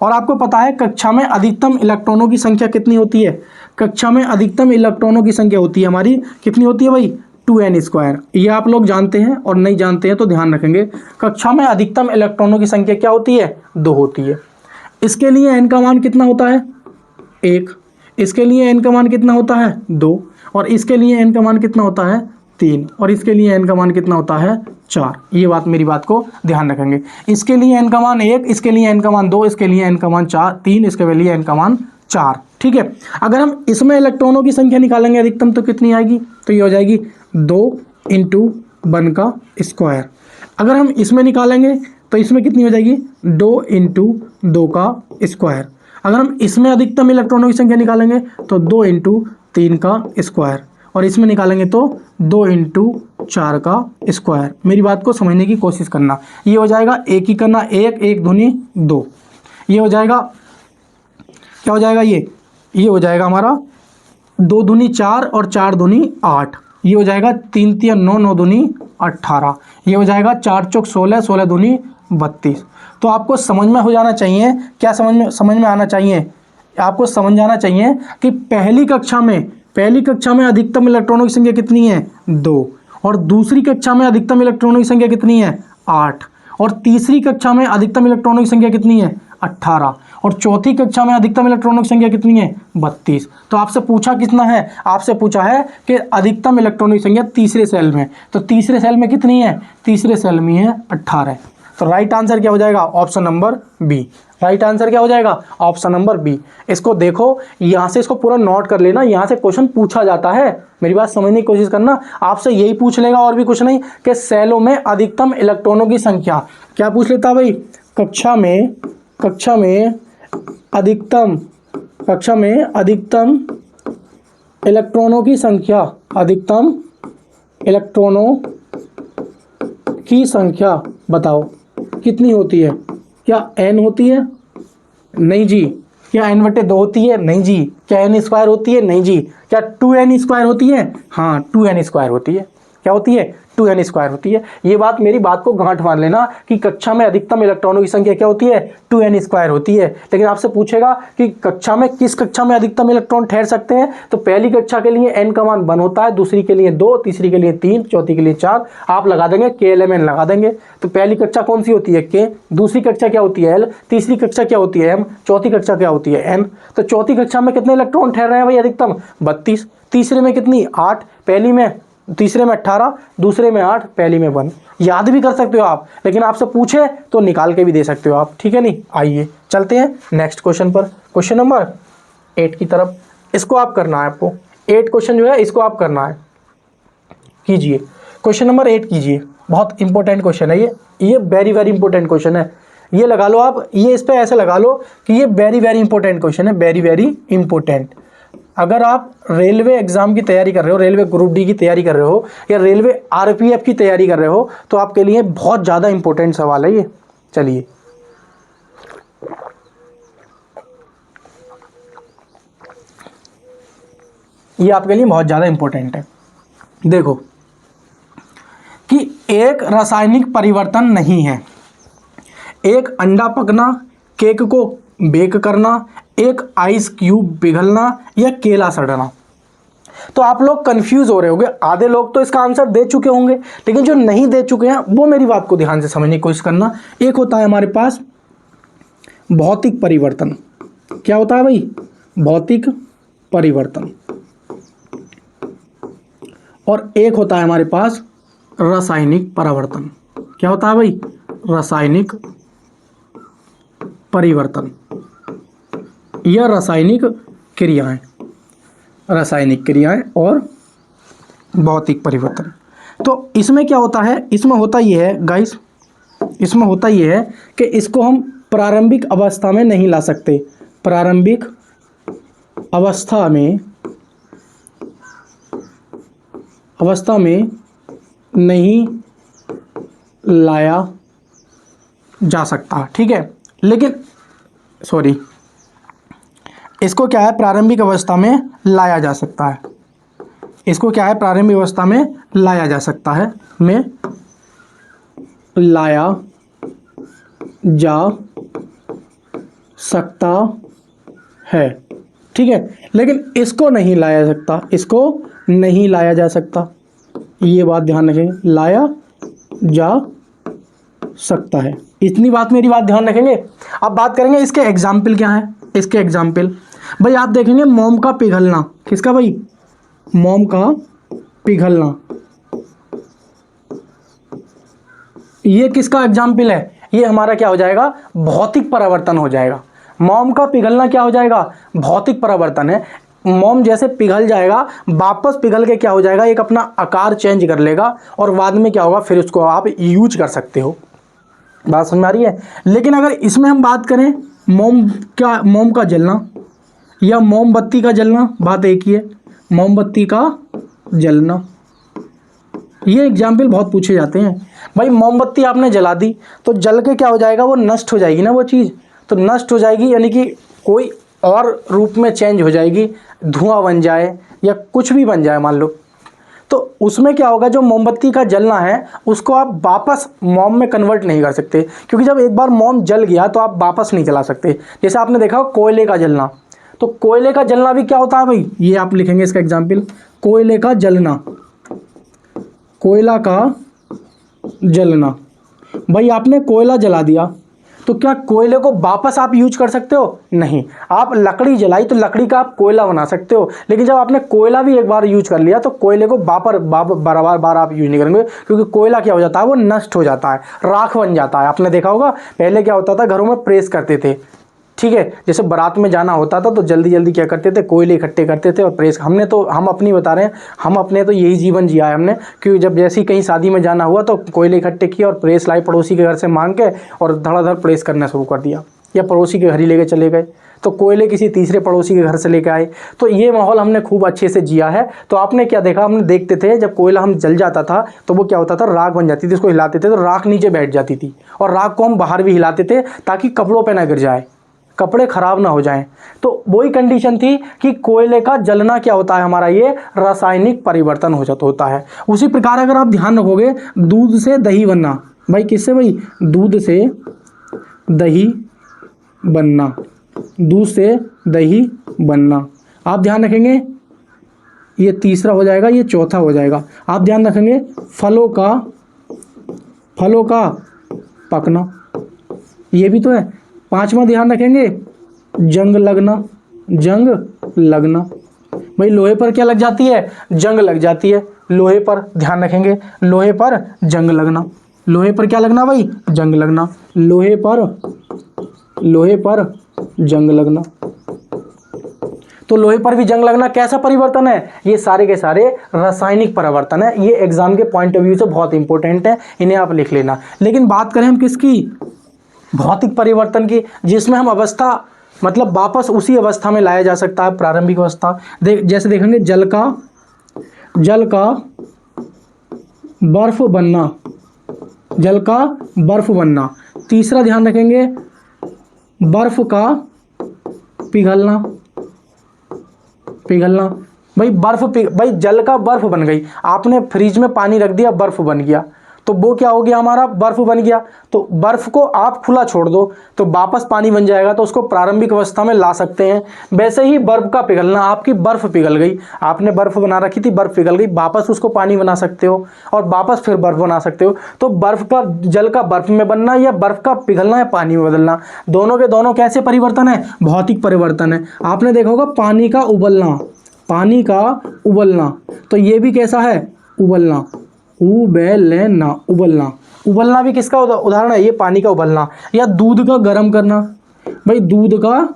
और आपको पता है कक्षा में अधिकतम इलेक्ट्रॉनों की संख्या कितनी होती है, कक्षा में अधिकतम इलेक्ट्रॉनों की संख्या होती है हमारी, कितनी होती है भाई, 2n²। ये आप लोग जानते हैं और नहीं जानते हैं तो ध्यान रखेंगे। कक्षा में अधिकतम इलेक्ट्रॉनों की संख्या क्या होती है, 2 होती है। इसके लिए n का मान कितना होता है, 1। इसके लिए n का मान कितना होता है, 2। और इसके लिए n का मान कितना होता है, 3। और इसके लिए n का मान कितना होता है, 4। ये बात, मेरी बात को ध्यान रखेंगे। इसके लिए n का मान 1, इसके लिए n का मान 2, इसके लिए n का मान 3, इसके लिए n का मान 4। ठीक है, अगर हम इसमें इलेक्ट्रॉनों की संख्या निकालेंगे अधिकतम तो कितनी आएगी, तो ये हो जाएगी 2 × 1 का स्क्वायर। अगर हम इसमें निकालेंगे तो इसमें कितनी हो जाएगी, 2 × 2 का स्क्वायर। अगर हम इसमें अधिकतम इलेक्ट्रॉनों की संख्या निकालेंगे तो 2 × 3 का स्क्वायर, और इसमें निकालेंगे तो 2 × 4 का स्क्वायर। मेरी बात को समझने की कोशिश करना। ये हो जाएगा एक ही करना, 1 1 दूनी 2। ये हो जाएगा, क्या हो जाएगा, ये हो जाएगा हमारा 2 दूनी 4 और 4 दूनी 8। ये हो जाएगा 3 3 9 9 दूनी 18। ये हो जाएगा 4 चौक 16 16 दूनी 32। तो आपको समझ में हो जाना चाहिए, क्या समझ में आना चाहिए, आपको समझ जाना चाहिए कि पहली कक्षा में अधिकतम इलेक्ट्रॉनों की संख्या कितनी है 2, और दूसरी कक्षा में अधिकतम इलेक्ट्रॉनों की संख्या कितनी है 8, और तीसरी कक्षा में अधिकतम इलेक्ट्रॉनों की संख्या कितनी है 18, और चौथी कक्षा में अधिकतम इलेक्ट्रॉनों की संख्या कितनी है 32। तो आपसे पूछा कितना है, आपसे पूछा है कि अधिकतम इलेक्ट्रॉनों की संख्या तीसरे सेल में, तो तीसरे सेल में कितनी है, तीसरे सेल में है 18। तो राइट आंसर क्या हो जाएगा, option number B. Right answer क्या हो जाएगा, ऑप्शन नंबर बी। इसको देखो, यहाँ से इसको पूरा नोट कर लेना, यहाँ से क्वेश्चन पूछा जाता है, मेरी बात समझने की कोशिश करना, आपसे यही पूछ लेगा और भी कुछ नहीं, कि सेलों में अधिकतम इलेक्ट्रॉनों की संख्या, क्या पूछ लेता भाई, कक्षा में अधिकतम इलेक्ट्रॉनों की संख्या, अधिकतम इलेक्ट्रॉनों की संख्या बताओ कितनी होती है, क्या n होती है, नहीं जी, क्या n/2 होती है, नहीं जी, क्या n² होती है, नहीं जी, क्या 2n² होती है, हाँ 2n² होती है, क्या होती है 2n² होती है। ये बात, मेरी बात को गांठ मार लेना कि कक्षा में अधिकतम इलेक्ट्रॉनों की संख्या क्या होती है 2n² होती है। लेकिन आपसे पूछेगा कि कक्षा में, किस कक्षा में अधिकतम इलेक्ट्रॉन ठहर सकते हैं, तो पहली कक्षा के लिए n का मान 1 होता है, दूसरी के लिए 2, तीसरी के लिए 3, चौथी के लिए 4, आप लगा देंगे KLMN लगा देंगे। तो पहली कक्षा कौन सी होती है K, दूसरी कक्षा क्या होती है L, तीसरी कक्षा क्या होती है M, चौथी कक्षा क्या होती है N। तो चौथी कक्षा में कितने इलेक्ट्रॉन ठहर रहे हैं भाई अधिकतम 32, तीसरे में कितनी 8, पहली में, तीसरे में 18, दूसरे में 8, पहली में 1। याद भी कर सकते हो आप, लेकिन आपसे पूछे तो निकाल के भी दे सकते हो आप, ठीक है नहीं। आइए चलते हैं नेक्स्ट क्वेश्चन पर, क्वेश्चन नंबर 8 की तरफ। इसको आप करना है, आपको 8 क्वेश्चन जो है इसको आप करना है, कीजिए क्वेश्चन नंबर 8 कीजिए। बहुत इंपॉर्टेंट क्वेश्चन है ये वेरी वेरी इंपॉर्टेंट क्वेश्चन है। ये लगा लो आप, ये इस पर ऐसे लगा लो कि ये वेरी वेरी इंपॉर्टेंट क्वेश्चन है, वेरी वेरी इंपॉर्टेंट। अगर आप रेलवे एग्जाम की तैयारी कर रहे हो, रेलवे ग्रुप डी की तैयारी कर रहे हो, या रेलवे RPF की तैयारी कर रहे हो, तो आपके लिए बहुत ज़्यादा इंपॉर्टेंट सवाल है ये। चलिए ये आपके लिए बहुत ज़्यादा इंपॉर्टेंट है। देखो कि एक रासायनिक परिवर्तन नहीं है, एक अंडा पकना, केक को बेक करना, एक आइस क्यूब पिघलना, या केला सड़ना। तो आप लोग कंफ्यूज हो रहे होंगे, आधे लोग तो इसका आंसर दे चुके होंगे, लेकिन जो नहीं दे चुके हैं वो मेरी बात को ध्यान से समझने की कोशिश करना। एक होता है हमारे पास भौतिक परिवर्तन, क्या होता है भाई, भौतिक परिवर्तन, और एक होता है हमारे पास रासायनिक परिवर्तन। क्या होता है भाई, रासायनिक परिवर्तन या रासायनिक क्रियाएं और भौतिक परिवर्तन। तो इसमें क्या होता है, इसमें होता ये है गाइस, इसमें होता ये है कि इसको हम प्रारंभिक अवस्था में नहीं ला सकते, प्रारंभिक अवस्था में नहीं लाया जा सकता, ठीक है। लेकिन सॉरी, इसको क्या है, प्रारंभिक अवस्था में लाया जा सकता है, इसको क्या है, प्रारंभिक अवस्था में लाया जा सकता है, में लाया जा सकता है, ठीक है। लेकिन इसको नहीं लाया जा सकता, इसको नहीं लाया जा सकता, ये बात ध्यान रखेंगे, लाया जा सकता है, इतनी बात, मेरी बात ध्यान रखेंगे। अब बात करेंगे इसके एग्जाम्पल क्या है, इसके एग्जाम्पल भाई आप देखेंगे, मोम का पिघलना, किसका भाई, मोम का पिघलना, ये किसका एग्जाम्पल है, ये हमारा क्या हो जाएगा, भौतिक परिवर्तन हो जाएगा। मोम का पिघलना क्या हो जाएगा, भौतिक परिवर्तन है। मोम जैसे पिघल जाएगा, वापस पिघल के क्या हो जाएगा, एक अपना आकार चेंज कर लेगा, और बाद में क्या होगा, फिर उसको आप यूज कर सकते हो। बात समझ में आ रही है। लेकिन अगर इसमें हम बात करें, मोम का जलना या मोमबत्ती का जलना, बात एक ही है, मोमबत्ती का जलना, ये एग्जाम्पल बहुत पूछे जाते हैं। भाई मोमबत्ती आपने जला दी तो जल के क्या हो जाएगा, वो नष्ट हो जाएगी ना, वो चीज़ तो नष्ट हो जाएगी, यानी कि कोई और रूप में चेंज हो जाएगी, धुआं बन जाए या कुछ भी बन जाए मान लो, तो उसमें क्या होगा, जो मोमबत्ती का जलना है उसको आप वापस मोम में कन्वर्ट नहीं कर सकते, क्योंकि जब एक बार मोम जल गया तो आप वापस नहीं जला सकते। जैसे आपने देखा कोयले का जलना, तो कोयले का जलना भी क्या होता है भाई, ये आप लिखेंगे इसका एग्जाम्पल, कोयले का जलना, कोयला का जलना। भाई आपने कोयला जला दिया तो क्या कोयले को वापस आप यूज कर सकते हो? नहीं। आप लकड़ी जलाई तो लकड़ी का आप कोयला बना सकते हो, लेकिन जब आपने कोयला भी एक बार यूज कर लिया तो कोयले को बार आप यूज नहीं करेंगे, क्योंकि कोयला क्या हो जाता है, वो नष्ट हो जाता है, राख बन जाता है। आपने देखा होगा पहले क्या होता था, घरों में प्रेस करते थे, ठीक है, जैसे बारात में जाना होता था तो जल्दी जल्दी क्या करते थे, कोयले इकट्ठे करते थे और प्रेस। हम अपनी बता रहे हैं, हम अपने तो यही जीवन जिया है हमने, क्योंकि जब जैसे ही कहीं शादी में जाना हुआ तो कोयले इकट्ठे किए और प्रेस लाई पड़ोसी के घर से मांग के और धड़ाधड़ प्रेस करना शुरू कर दिया, या पड़ोसी के घर ही लेके चले गए, तो कोयले किसी तीसरे पड़ोसी के घर से लेके आए। तो ये माहौल हमने खूब अच्छे से जिया है। तो आपने क्या देखा, हमने देखते थे जब कोयला हम जल जाता था तो वो क्या होता था, राख बन जाती थी, उसको हिलाते थे तो राख नीचे बैठ जाती थी, और राख को हम बाहर भी हिलाते थे ताकि कपड़ों पर ना गिर जाए, कपड़े खराब ना हो जाएं। तो वही कंडीशन थी कि कोयले का जलना क्या होता है हमारा, ये रासायनिक परिवर्तन होता है। उसी प्रकार अगर आप ध्यान रखोगे, दूध से दही बनना, भाई किससे भाई, दूध से दही बनना, दूध से दही बनना। आप ध्यान रखेंगे ये तीसरा हो जाएगा, ये चौथा हो जाएगा। आप ध्यान रखेंगे फलों का पकना, ये भी तो है। पांचवा ध्यान रखेंगे जंग लगना, भाई लोहे पर क्या लग जाती है, जंग लग जाती है, लोहे पर ध्यान रखेंगे, लोहे पर जंग लगना, लोहे पर क्या लगना भाई, जंग लगना, लोहे पर जंग लगना। तो लोहे पर भी जंग लगना कैसा परिवर्तन है, ये सारे के सारे रासायनिक परिवर्तन है। ये एग्जाम के पॉइंट ऑफ व्यू से बहुत इंपॉर्टेंट है, इन्हें आप लिख लेना। लेकिन बात करें हम किसकी, भौतिक परिवर्तन की, जिसमें हम अवस्था मतलब वापस उसी अवस्था में लाया जा सकता है, प्रारंभिक अवस्था। जैसे देखेंगे जल का बर्फ बनना, जल का बर्फ बनना। तीसरा ध्यान रखेंगे बर्फ का पिघलना, भाई जल का बर्फ बन गई, आपने फ्रिज में पानी रख दिया, बर्फ बन गया, तो वो क्या हो गया हमारा, बर्फ बन गया। तो बर्फ को आप खुला छोड़ दो तो वापस पानी बन जाएगा, तो उसको प्रारंभिक अवस्था में ला सकते हैं। वैसे ही बर्फ का पिघलना, आपकी बर्फ पिघल गई, आपने बर्फ बना रखी थी, बर्फ पिघल गई, वापस उसको पानी बना सकते हो और वापस फिर बर्फ बना सकते हो। तो बर्फ का, जल का बर्फ में बनना या बर्फ का पिघलना या पानी में बदलना, दोनों के दोनों कैसे परिवर्तन है, भौतिक परिवर्तन है। आपने देखा होगा पानी का उबलना, तो ये भी कैसा है, उबलना, उबलना भी किसका उदाहरण है, ये पानी का उबलना। या दूध का गर्म करना, भाई दूध का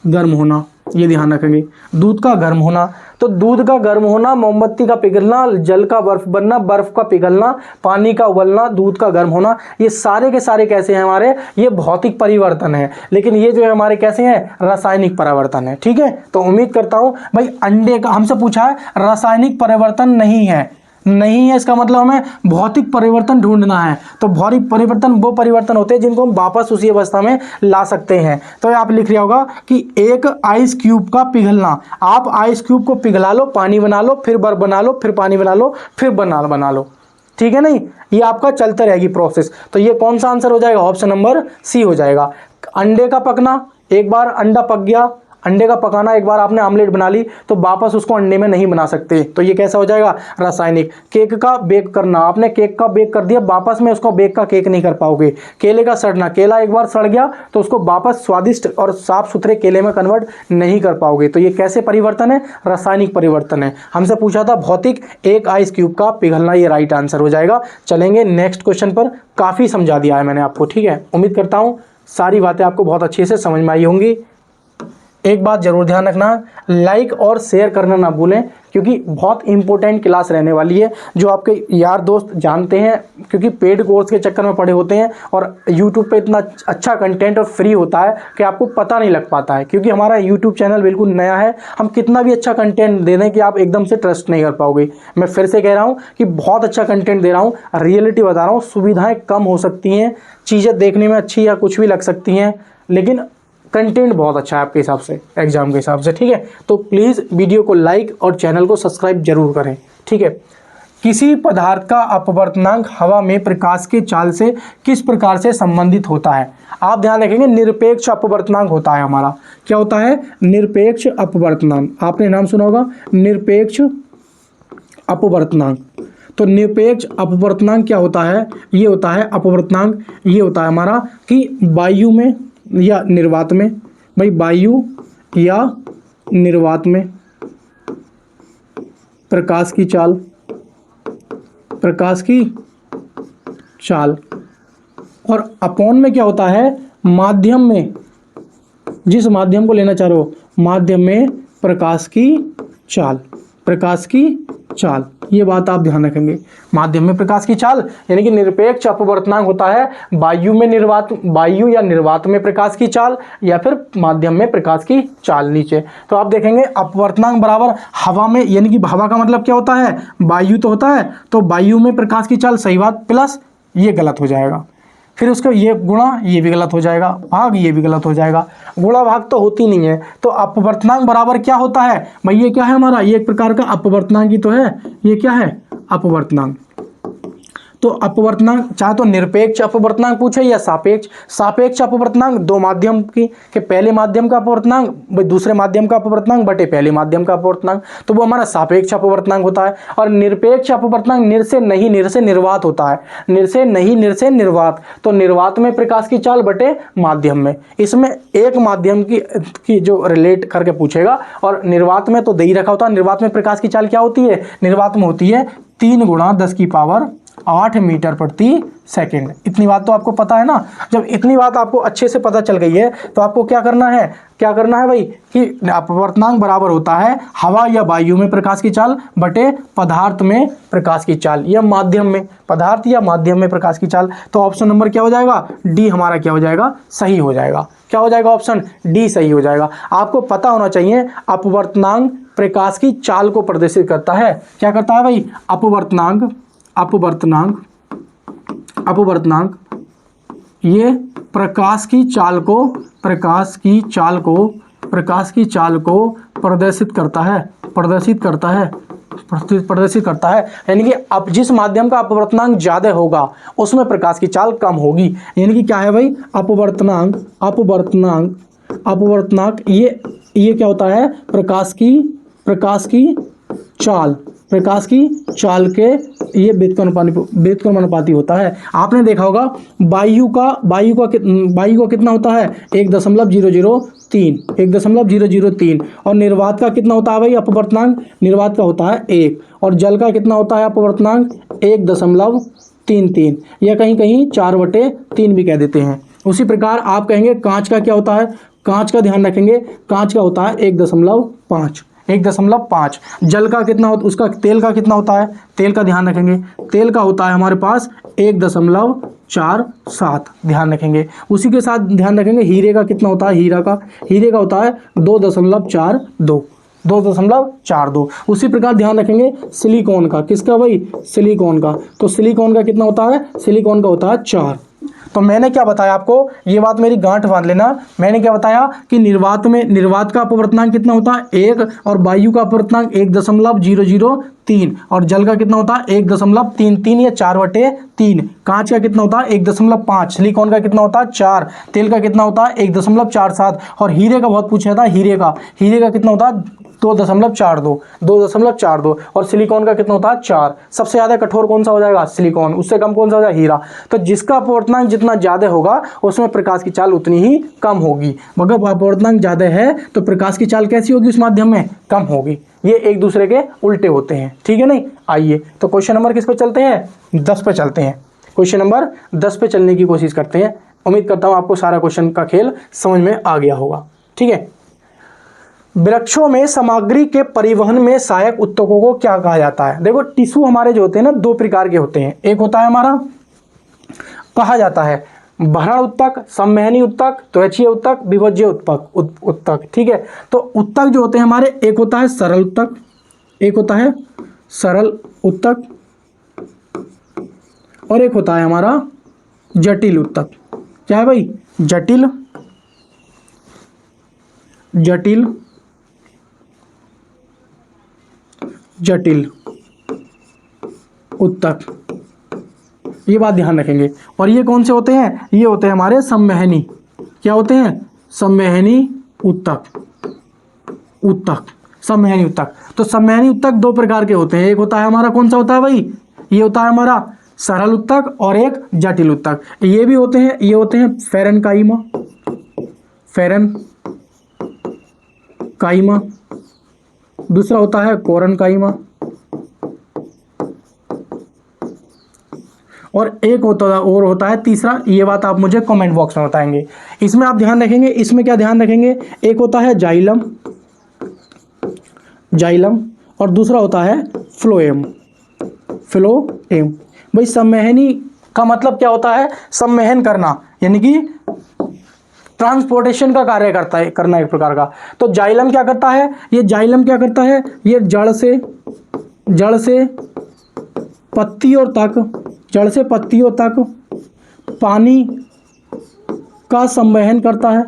गर्म होना, ये ध्यान रखेंगे, दूध का गर्म होना। तो दूध का गर्म होना, मोमबत्ती का पिघलना, जल का बर्फ बनना, बर्फ का पिघलना, पानी का उबलना, दूध का गर्म होना, ये सारे के सारे कैसे हैं हमारे, ये भौतिक परिवर्तन है। लेकिन ये जो है हमारे कैसे हैं, रासायनिक परिवर्तन है। ठीक है, तो उम्मीद करता हूं भाई, अंडे का हमसे पूछा है, रासायनिक परिवर्तन नहीं है, इसका मतलब हमें भौतिक परिवर्तन ढूंढना है। तो भौतिक परिवर्तन वो परिवर्तन होते हैं जिनको हम वापस उसी अवस्था में ला सकते हैं। तो आप लिख रहा होगा कि एक आइस क्यूब का पिघलना, आप आइस क्यूब को पिघला लो, पानी बना लो, फिर बर्फ बना लो, फिर पानी बना लो, फिर बना लो, ठीक है नहीं, ये आपका चलते रहेगी प्रोसेस। तो ये कौन सा आंसर हो जाएगा, ऑप्शन नंबर सी हो जाएगा। अंडे का पकना, एक बार अंडा पक गया, अंडे का पकाना, एक बार आपने आमलेट बना ली तो वापस उसको अंडे में नहीं बना सकते, तो ये कैसा हो जाएगा, रासायनिक। केक का बेक करना, आपने केक का बेक कर दिया, वापस में उसको बेक का केक नहीं कर पाओगे। केले का सड़ना, केला एक बार सड़ गया तो उसको वापस स्वादिष्ट और साफ सुथरे केले में कन्वर्ट नहीं कर पाओगे। तो ये कैसे परिवर्तन है, रासायनिक परिवर्तन है। हमसे पूछा था भौतिक, एक आइस क्यूब का पिघलना, ये राइट आंसर हो जाएगा। चलेंगे नेक्स्ट क्वेश्चन पर। काफ़ी समझा दिया है मैंने आपको, ठीक है, उम्मीद करता हूँ सारी बातें आपको बहुत अच्छे से समझ में आई होंगी। एक बात जरूर ध्यान रखना, लाइक और शेयर करना ना भूलें, क्योंकि बहुत इंपॉर्टेंट क्लास रहने वाली है, जो आपके यार दोस्त जानते हैं, क्योंकि पेड कोर्स के चक्कर में पड़े होते हैं और यूट्यूब पे इतना अच्छा कंटेंट और फ्री होता है कि आपको पता नहीं लग पाता है। क्योंकि हमारा यूट्यूब चैनल बिल्कुल नया है, हम कितना भी अच्छा कंटेंट दे दें कि आप एकदम से ट्रस्ट नहीं कर पाओगे। मैं फिर से कह रहा हूँ कि बहुत अच्छा कंटेंट दे रहा हूँ, रियलिटी बता रहा हूँ। सुविधाएँ कम हो सकती हैं, चीज़ें देखने में अच्छी या कुछ भी लग सकती हैं, लेकिन कंटेंट बहुत अच्छा है आपके हिसाब से, एग्जाम के हिसाब से, ठीक है। तो प्लीज़ वीडियो को लाइक और चैनल को सब्सक्राइब जरूर करें, ठीक है। किसी पदार्थ का अपवर्तनांक हवा में प्रकाश की चाल से किस प्रकार से संबंधित होता है? आप ध्यान रखेंगे, निरपेक्ष अपवर्तनांक होता है हमारा। क्या होता है? निरपेक्ष अपवर्तनांक। आपने नाम सुना होगा, निरपेक्ष अपवर्तनांक। तो निरपेक्ष अपवर्तनांक क्या होता है? ये होता है अपवर्तनांक, ये होता है हमारा कि वायु में या निर्वात में, भाई वायु या निर्वात में प्रकाश की चाल, प्रकाश की चाल, और अपॉन में क्या होता है? माध्यम में, जिस माध्यम को लेना चाह रहे हो, माध्यम में प्रकाश की चाल, प्रकाश की चाल। ये बात आप ध्यान रखेंगे, माध्यम में प्रकाश की चाल, यानी कि निरपेक्ष अपवर्तनांक होता है वायु में निर्वात, वायु या निर्वात में प्रकाश की चाल, या फिर माध्यम में प्रकाश की चाल नीचे। तो आप देखेंगे अपवर्तनांक बराबर हवा में, यानी कि हवा का मतलब क्या होता है? वायु तो होता है, तो वायु में प्रकाश की चाल, सही बात, प्लस ये गलत हो जाएगा, फिर उसका ये गुणा, ये भी गलत हो जाएगा, भाग, ये भी गलत हो जाएगा, गुणा भाग तो होती नहीं है। तो अपवर्तनांक बराबर क्या होता है भाई? ये क्या है हमारा? ये एक प्रकार का अपवर्तनांक ही तो है, ये क्या है? अपवर्तनांक। तो अपवर्तनांक चाहे तो निरपेक्ष अपवर्तनांक पूछे या सापेक्ष। सापेक्ष अपवर्तनांक दो माध्यम की, के पहले माध्यम का अपवर्तनांक दूसरे माध्यम का अपवर्तनांक बटे पहले माध्यम का अपवर्तनांक, तो वो हमारा सापेक्ष अपवर्तनांक होता है। और निरपेक्ष अपवर्तनांक निर से नहीं, निर से निर्वात होता है, निर से नहीं, निर से निर्वात। तो निर्वात में प्रकाश की चाल बटे माध्यम में, इसमें एक माध्यम की जो रिलेट करके पूछेगा, और निर्वात में तो दे ही रखा होता है। निर्वात में प्रकाश की चाल क्या होती है? निर्वात में होती है 3 × 10⁸ मीटर प्रति सेकंड। इतनी बात तो आपको पता है ना। जब इतनी बात आपको अच्छे से पता चल गई है, तो आपको क्या करना है? क्या करना है भाई? कि अपवर्तनांक बराबर होता है हवा या वायु में प्रकाश की चाल बटे पदार्थ में प्रकाश की चाल, या माध्यम में, पदार्थ या माध्यम में प्रकाश की चाल। तो ऑप्शन नंबर क्या हो जाएगा? डी हमारा क्या हो जाएगा? सही हो जाएगा। क्या हो जाएगा? ऑप्शन डी सही हो जाएगा। आपको पता होना चाहिए अपवर्तनांक प्रकाश की चाल को प्रदर्शित करता है। क्या करता है भाई? अपवर्तनांक, अपवर्तनांक, अपवर्तनांक ये प्रकाश की चाल को, प्रकाश की चाल को, प्रकाश की चाल को प्रदर्शित करता है, प्रदर्शित करता है, प्रदर्शित करता है। यानी कि अब जिस माध्यम का अपवर्तनांक ज्यादा होगा उसमें प्रकाश की चाल कम होगी। यानी कि क्या है भाई? अपवर्तनांक, अपवर्तनांक, अपवर्तनांक ये क्या होता है? प्रकाश की, प्रकाश की चाल, प्रकाश की चाल के ये व्युत्क्रमानुपाती होता है। आपने देखा होगा वायु का कितना होता है? 1.003, 1.003। और निर्वात का कितना होता है भाई अपवर्तनांक? निर्वात का होता है 1। और जल का कितना होता है अपवर्तनांक? 1.33, या कहीं कहीं 4/3 भी कह देते हैं। उसी प्रकार आप कहेंगे कांच का क्या होता है? कांच का ध्यान रखेंगे, कांच का होता है 1.5, 1.5। जल का कितना होता? उसका तेल का कितना होता है? तेल का ध्यान रखेंगे, तेल का होता है हमारे पास 1.47, ध्यान रखेंगे। उसी के साथ ध्यान रखेंगे हीरे का कितना होता है? हीरे का होता है 2.42, 2.42। उसी प्रकार ध्यान रखेंगे सिलिकॉन का, किसका भाई? सिलिकॉन का। तो सिलिकॉन का कितना होता है? सिलिकॉन का होता है 4। तो मैंने क्या बताया आपको? ये बात मेरी गांठ बांध लेना। मैंने क्या बताया कि निर्वात का अपवर्तनांक कितना होता है? 1। और वायु का अपवर्तनांक 1.003। और जल का कितना होता है? 1.33 या 4/3। कांच का कितना होता है? 1.5। सिलिकॉन का कितना होता है? 4। तेल का कितना होता है? 1.47। और हीरे का बहुत पूछा था, हीरे का कितना होता है? 2.42। और सिलिकॉन का कितना होता है? 4। सबसे ज्यादा कठोर कौन सा हो जाएगा? सिलिकॉन। उससे कम कौन सा हो जाएगा? हीरा। तो जिसका अपवर्तनांक जितना ज्यादा होगा उसमें प्रकाश की चाल उतनी ही कम होगी। मगर अपवर्तनांक ज्यादा है तो प्रकाश की चाल कैसी होगी? उस माध्यम में कम होगी। ये एक दूसरे के उल्टे होते हैं, ठीक है नहीं? आइए तो क्वेश्चन नंबर किस पे चलते हैं? 10 पे चलते हैं। क्वेश्चन नंबर 10 पे चलने की कोशिश करते हैं। उम्मीद करता हूं आपको सारा क्वेश्चन का खेल समझ में आ गया होगा, ठीक है। वृक्षों में सामग्री के परिवहन में सहायक उत्तकों को क्या कहा जाता है? देखो टिश्यू हमारे जो होते हैं ना, 2 प्रकार के होते हैं। एक होता है हमारा, कहा जाता है भरण उत्तक, संवहनी उत्तक, त्वचीय उत्तक, विभज्य उत्तक, ठीक है। तो उत्तक जो होते हैं हमारे, एक होता है सरल उत्तक, एक होता है सरल उत्तक, और एक होता है हमारा जटिल उत्तक। क्या है भाई? जटिल जटिल जटिल उत्तक, ये बात ध्यान रखेंगे। और ये कौन से होते हैं? ये होते हैं हमारे संवहनी, क्या होते हैं? संवहनी उत्तक, संवहनी उत्तक। तो संवहनी उत्तक दो प्रकार के होते हैं, एक होता है हमारा, कौन सा होता है भाई? ये होता है हमारा सरल उत्तक और एक जटिल उत्तक। ये भी होते हैं, ये होते हैं फेरनकाइमा, फेरनकाइमा, दूसरा होता है कोरनकाइमा, और एक होता है तीसरा। ये बात आप मुझे कमेंट बॉक्स में बताएंगे। इसमें आप ध्यान रखेंगे, इसमें क्या ध्यान रखेंगे? एक होता है जाइलम, और दूसरा होता है फ्लोएम। भाई संवहनी का मतलब क्या होता है? संवहन करना, यानी कि ट्रांसपोर्टेशन का कार्य करना एक प्रकार का। तो जाइलम क्या करता है? ये जाइलम क्या करता है? ये जड़ से पत्तियों तक पानी का संवहन करता है।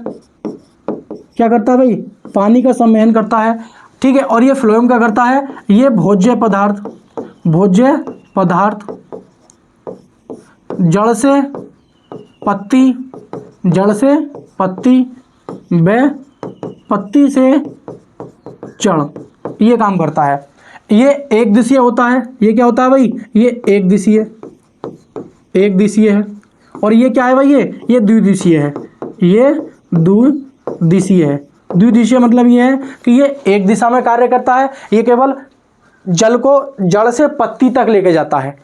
क्या करता है भाई? पानी का संवहन करता है, ठीक है। और ये फ्लोएम क्या करता है? ये भोज्य पदार्थ जड़ से पत्ती व पत्ती से जड़, ये काम करता है। ये एक दिशीय होता है। ये क्या होता है भाई? ये एक दिशीय है। और ये क्या है भाई? ये द्विदिशीय है। द्विदिशीय मतलब ये है कि ये एक दिशा में कार्य करता है। ये केवल जल को जड़ से पत्ती तक लेके जाता है,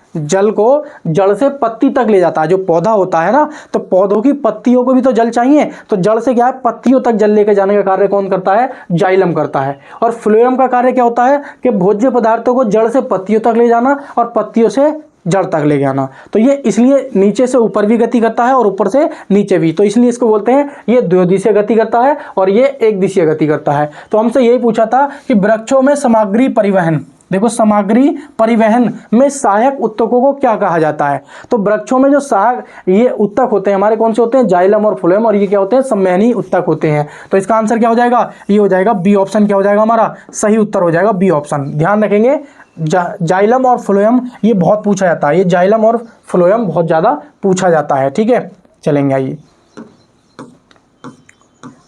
जो पौधा होता है ना, तो पौधों की पत्तियों को भी तो जल चाहिए, तो जड़ से क्या है? पत्तियों तक जल लेके जाने का कार्य कौन करता है? जाइलम करता है। और फ्लोएम का कार्य क्या होता है? कि भोज्य पदार्थों को जड़ से पत्तियों तक ले जाना और पत्तियों से जड़ तक ले जाना। तो ये इसलिए नीचे से ऊपर भी गति करता है और ऊपर से नीचे भी, तो इसलिए इसको बोलते हैं ये द्विदिशीय गति करता है और ये एक दिशीय गति करता है। तो हमसे यही पूछा था कि वृक्षों में सामग्री परिवहन, देखो सामग्री परिवहन में सहायक उत्तकों को क्या कहा जाता है? तो वृक्षों में जो सहायक ये उत्तक होते हैं हमारे, कौन से होते हैं? जाइलम और फ्लोएम, और ये क्या होते हैं? संवहनी उत्तक होते हैं। तो इसका आंसर क्या हो जाएगा? ये हो जाएगा बी ऑप्शन। क्या हो जाएगा हमारा? सही उत्तर हो जाएगा बी ऑप्शन। ध्यान रखेंगे, जाइलम और फ्लोएम ये बहुत पूछा जाता है, ये जाइलम और फ्लोएम बहुत ज्यादा पूछा जाता है, ठीक है। चलेंगे, आइए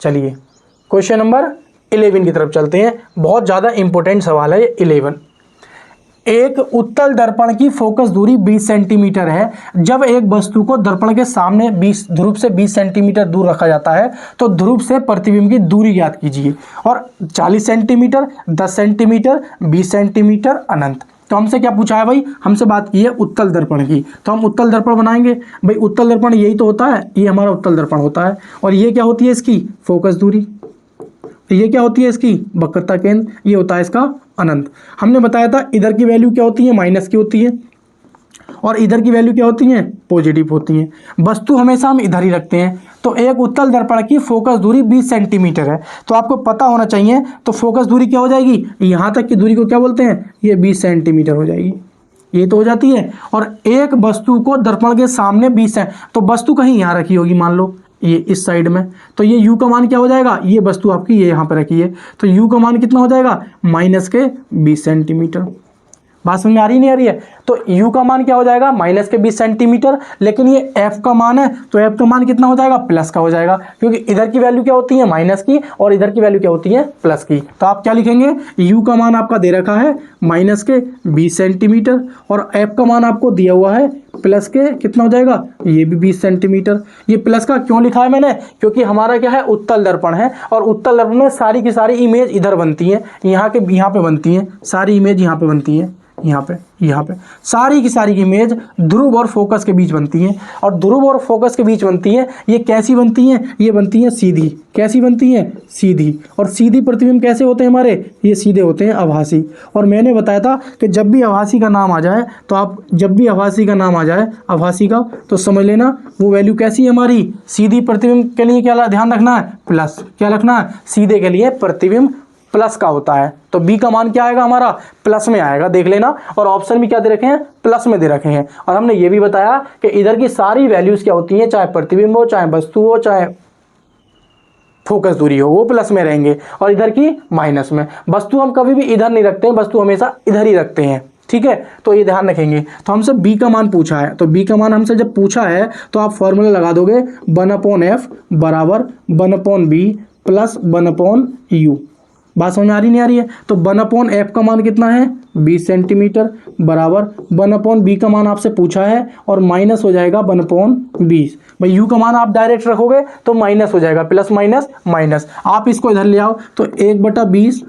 चलिए क्वेश्चन नंबर 11 की तरफ चलते हैं। बहुत ज्यादा इंपॉर्टेंट सवाल है ये 11। एक उत्तल दर्पण की फोकस दूरी 20 सेंटीमीटर है। जब एक वस्तु को दर्पण के सामने ध्रुव से 20 सेंटीमीटर दूर रखा जाता है तो ध्रुव से प्रतिबिंब की दूरी ज्ञात कीजिए। और 40 सेंटीमीटर, 10 सेंटीमीटर, 20 सेंटीमीटर, अनंत। तो हमसे क्या पूछा है भाई? हमसे बात की है उत्तल दर्पण की, तो हम उत्तल दर्पण बनाएंगे। भाई उत्तल दर्पण यही तो होता है, ये हमारा उत्तल दर्पण होता है। और ये क्या होती है? इसकी फोकस दूरी। ये क्या होती है? इसकी वक्रता केंद्र। ये होता है इसका अनंत। हमने बताया था इधर की वैल्यू क्या होती है? माइनस की होती है, और इधर की वैल्यू क्या होती है? पॉजिटिव होती है। वस्तु हमेशा हम इधर ही रखते हैं। तो एक उत्तल दर्पण की फोकस दूरी 20 सेंटीमीटर है, तो आपको पता होना चाहिए। तो फोकस दूरी क्या हो जाएगी? यहाँ तक की दूरी को क्या बोलते हैं? ये 20 सेंटीमीटर हो जाएगी, ये तो हो जाती है। और एक वस्तु को दर्पण के सामने 20 है, तो वस्तु कहीं यहाँ रखी होगी, मान लो ये इस साइड में, तो ये u का मान क्या हो जाएगा? ये वस्तु आपकी ये यहाँ पर रखी है, तो u का मान कितना हो जाएगा? माइनस के 20 सेंटीमीटर। बात समझ में आ रही नहीं आ रही है? तो u का मान क्या हो जाएगा? माइनस के 20 सेंटीमीटर। लेकिन ये f का मान है, तो f का मान कितना हो जाएगा? प्लस का हो जाएगा, क्योंकि इधर की वैल्यू क्या होती है? माइनस की, और इधर की वैल्यू क्या होती है? प्लस की। तो आप क्या लिखेंगे? u का मान आपका दे रखा है माइनस के 20 सेंटीमीटर, और f का मान आपको दिया हुआ है प्लस के कितना हो जाएगा? ये भी 20 सेंटीमीटर। ये प्लस का क्यों लिखा है मैंने? क्योंकि हमारा क्या है? उत्तल दर्पण है, और उत्तल दर्पण में सारी की सारी इमेज इधर बनती है, यहाँ पे बनती है, सारी इमेज यहाँ पे बनती है, यहाँ पे सारी की सारी इमेज ध्रुव और फोकस के बीच बनती है। और ध्रुव और फोकस के बीच बनती है, ये कैसी बनती है? ये बनती है सीधी। कैसी बनती है? सीधी। और सीधी प्रतिबिंब कैसे होते हैं हमारे? ये सीधे होते हैं, आभासी। और मैंने बताया था कि जब भी आभासी का नाम आ जाए, तो आप जब भी आभासी का नाम आ जाए आभासी का, तो समझ लेना वो वैल्यू कैसी है हमारी? सीधी प्रतिबिंब के लिए क्या ध्यान रखना है? प्लस। क्या रखना है? सीधे के लिए प्रतिबिंब प्लस का होता है। तो बी का मान क्या आएगा हमारा? प्लस में आएगा, देख लेना। और ऑप्शन भी क्या दे रखे हैं? प्लस में दे रखे हैं। और हमने ये भी बताया कि इधर की सारी वैल्यूज क्या होती हैं, चाहे प्रतिबिंब हो, चाहे वस्तु हो, चाहे फोकस दूरी हो, वो प्लस में रहेंगे और इधर की माइनस में। वस्तु हम कभी भी इधर नहीं रखते हैं, वस्तु हमेशा इधर ही रखते हैं, ठीक है। तो ये ध्यान रखेंगे। तो हमसे b का मान पूछा है, तो b का मान हमसे जब पूछा है तो आप फॉर्मूला लगा दोगे 1/f बराबर 1/b प्लस 1/u। बात समझ आ रही नहीं आ रही है? तो 1/f का मान कितना है 20 सेंटीमीटर बराबर 1/b का मान आपसे पूछा है और माइनस हो जाएगा 1/20। भाई u का मान आप डायरेक्ट रखोगे तो माइनस हो जाएगा, प्लस माइनस माइनस। आप इसको इधर ले आओ तो 1/20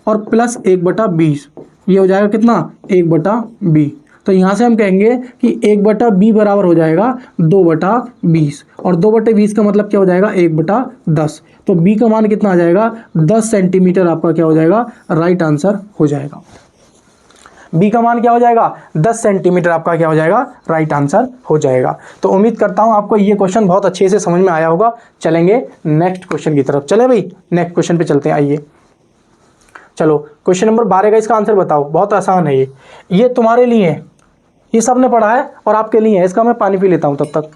और प्लस 1/20, ये हो जाएगा कितना 1/b। तो यहाँ से हम कहेंगे कि 1/b बराबर हो जाएगा 2/20 और 2/20 का मतलब क्या हो जाएगा 1/10। तो b का मान कितना आ जाएगा 10 सेंटीमीटर आपका क्या हो जाएगा राइट आंसर हो जाएगा। b का मान क्या हो जाएगा 10 सेंटीमीटर आपका क्या हो जाएगा राइट आंसर हो जाएगा। तो उम्मीद करता हूँ आपको ये क्वेश्चन बहुत अच्छे से समझ में आया होगा। चलेंगे नेक्स्ट क्वेश्चन की तरफ। चले भाई नेक्स्ट क्वेश्चन पे चलते हैं, आइए। चलो क्वेश्चन नंबर 12 का इसका आंसर बताओ। बहुत आसान है ये तुम्हारे लिए है, ये सबने पढ़ा है और आपके लिए है। इसका मैं पानी पी लेता हूं तब तक।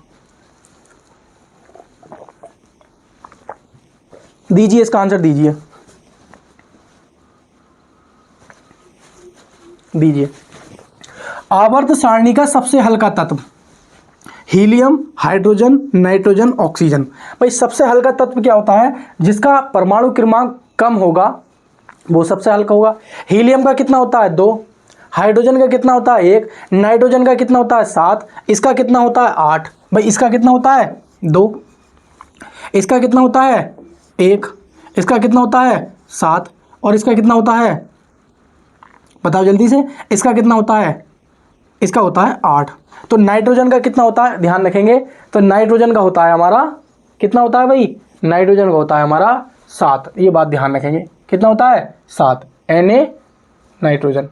दीजिए इसका आंसर दीजिए, दीजिए। आवर्त सारणी का सबसे हल्का तत्व हीलियम, हाइड्रोजन, नाइट्रोजन, ऑक्सीजन। भाई सबसे हल्का तत्व क्या होता है जिसका परमाणु क्रमांक कम होगा वो सबसे हल्का होगा। हीलियम का कितना होता है 2, हाइड्रोजन का कितना होता है 1, नाइट्रोजन का कितना होता है 7, इसका कितना होता है 8। भाई इसका कितना होता है 2, इसका कितना होता है 1, इसका कितना होता है 7 और इसका कितना होता है बताओ जल्दी से, इसका कितना होता है, इसका होता है 8। तो नाइट्रोजन का कितना होता है ध्यान रखेंगे। तो नाइट्रोजन का होता है हमारा कितना होता है भाई, नाइट्रोजन का होता है हमारा 7। ये बात ध्यान रखेंगे कितना होता है 7 Na नाइट्रोजन।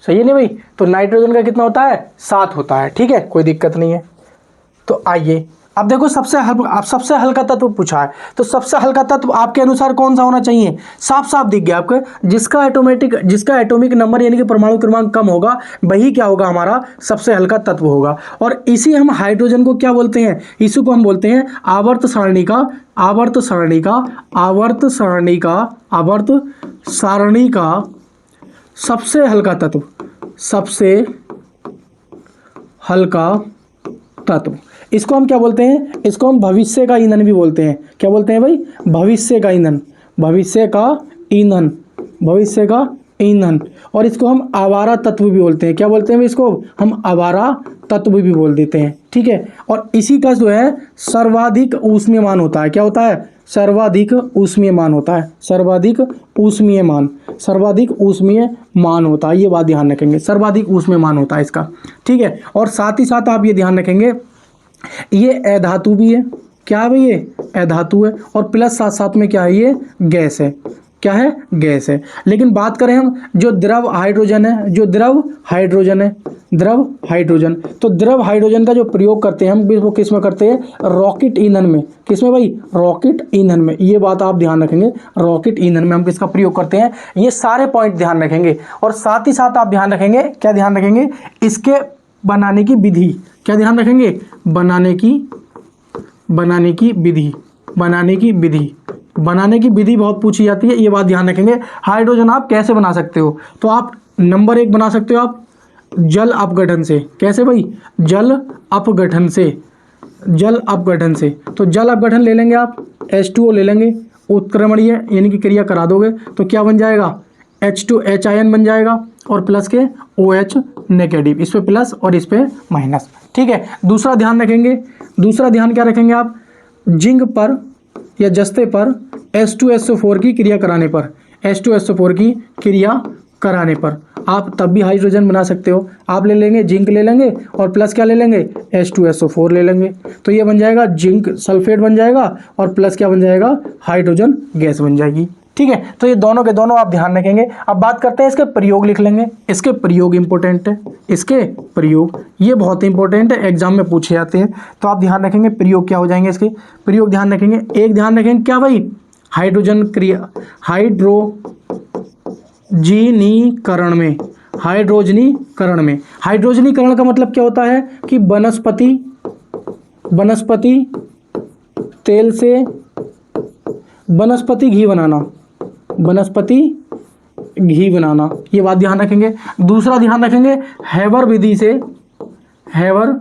सही है नहीं भाई? तो नाइट्रोजन का कितना होता है 7 होता है, ठीक है, कोई दिक्कत नहीं है। तो आइए अब देखो सबसे हल्का तत्व पूछा है, तो सबसे हल्का तत्व आपके अनुसार कौन सा होना चाहिए? साफ साफ दिख गया आपको, जिसका एटॉमिक नंबर यानी कि परमाणु क्रमांक कम होगा वही क्या होगा हमारा सबसे हल्का तत्व होगा। और इसी हम हाइड्रोजन को क्या बोलते हैं, इसी को हम बोलते हैं आवर्त सारणी का सबसे हल्का तत्व, सबसे हल्का तत्व। इसको हम क्या बोलते हैं, इसको हम भविष्य का ईंधन भी बोलते हैं। क्या बोलते हैं भाई? भविष्य का ईंधन, भविष्य का ईंधन, भविष्य का ईंधन। और इसको हम आवारा तत्व भी बोलते हैं। क्या बोलते हैं इसको? हम आवारा तत्व भी बोल देते हैं, ठीक है। और इसी का जो है सर्वाधिक ऊष्मीयमान होता है। क्या होता है? सर्वाधिक ऊष्मीयमान होता है, सर्वाधिक ऊष्मीयमान, सर्वाधिक ऊष्मीयमान होता है। ये बात ध्यान रखेंगे, सर्वाधिक ऊष्मीयमान होता है इसका, ठीक है। और साथ ही साथ आप ये ध्यान रखेंगे ये अधातु भी है। क्या है भाई? ये अधातु है और प्लस साथ साथ में क्या है, ये गैस है। क्या है? गैस है। लेकिन बात करें हम जो द्रव हाइड्रोजन है, जो द्रव हाइड्रोजन है, द्रव हाइड्रोजन, तो द्रव हाइड्रोजन का जो प्रयोग करते हैं हम वो किस में करते हैं? रॉकेट ईंधन में। किस में भाई? रॉकेट ईंधन में। ये बात आप ध्यान रखेंगे, रॉकेट ईंधन में हम किसका प्रयोग करते हैं, ये सारे पॉइंट ध्यान रखेंगे। और साथ ही साथ आप ध्यान रखेंगे, क्या ध्यान रखेंगे? इसके बनाने की विधि। क्या ध्यान रखेंगे? बनाने की विधि, बनाने की विधि, बनाने की विधि बहुत पूछी जाती है, ये बात ध्यान रखेंगे। हाइड्रोजन आप कैसे बना सकते हो? तो आप नंबर 1 बना सकते हो आप जल अपघटन से। कैसे भाई? जल अपघटन से, जल अपघटन से। तो जल अपघटन ले लेंगे आप, H2O ले लेंगे, उत्क्रमणीय यानी कि क्रिया करा दोगे तो क्या बन जाएगा? H2H आयन बन जाएगा और प्लस के OH नेगेटिव, इस पे प्लस और इस पे माइनस, ठीक है। दूसरा ध्यान रखेंगे, दूसरा ध्यान क्या रखेंगे आप? जिंक पर या जस्ते पर H2SO4 की क्रिया कराने पर, H2SO4 की क्रिया कराने पर आप तब भी हाइड्रोजन बना सकते हो। आप ले लेंगे जिंक ले लेंगे और प्लस क्या ले लेंगे? H2SO4 ले लेंगे, तो ये बन जाएगा जिंक सल्फेट बन जाएगा और प्लस क्या बन जाएगा? हाइड्रोजन गैस बन जाएगी, ठीक है। तो ये दोनों के दोनों आप ध्यान रखेंगे। अब बात करते हैं इसके प्रयोग, लिख लेंगे। इसके प्रयोग इंपॉर्टेंट है, इसके प्रयोग ये बहुत इंपॉर्टेंट है, एग्जाम में पूछे जाते हैं। तो आप ध्यान रखेंगे प्रयोग क्या हो जाएंगे इसके, प्रयोग ध्यान रखेंगे। एक ध्यान रखेंगे क्या भाई? हाइड्रोजन क्रिया, हाइड्रोजनीकरण में, हाइड्रोजनीकरण में। हाइड्रोजनीकरण का मतलब क्या होता है कि वनस्पति वनस्पति तेल से वनस्पति घी बनाना, वनस्पति घी बनाना, ये बात ध्यान रखेंगे। दूसरा ध्यान रखेंगे हैबर विधि से, हैबर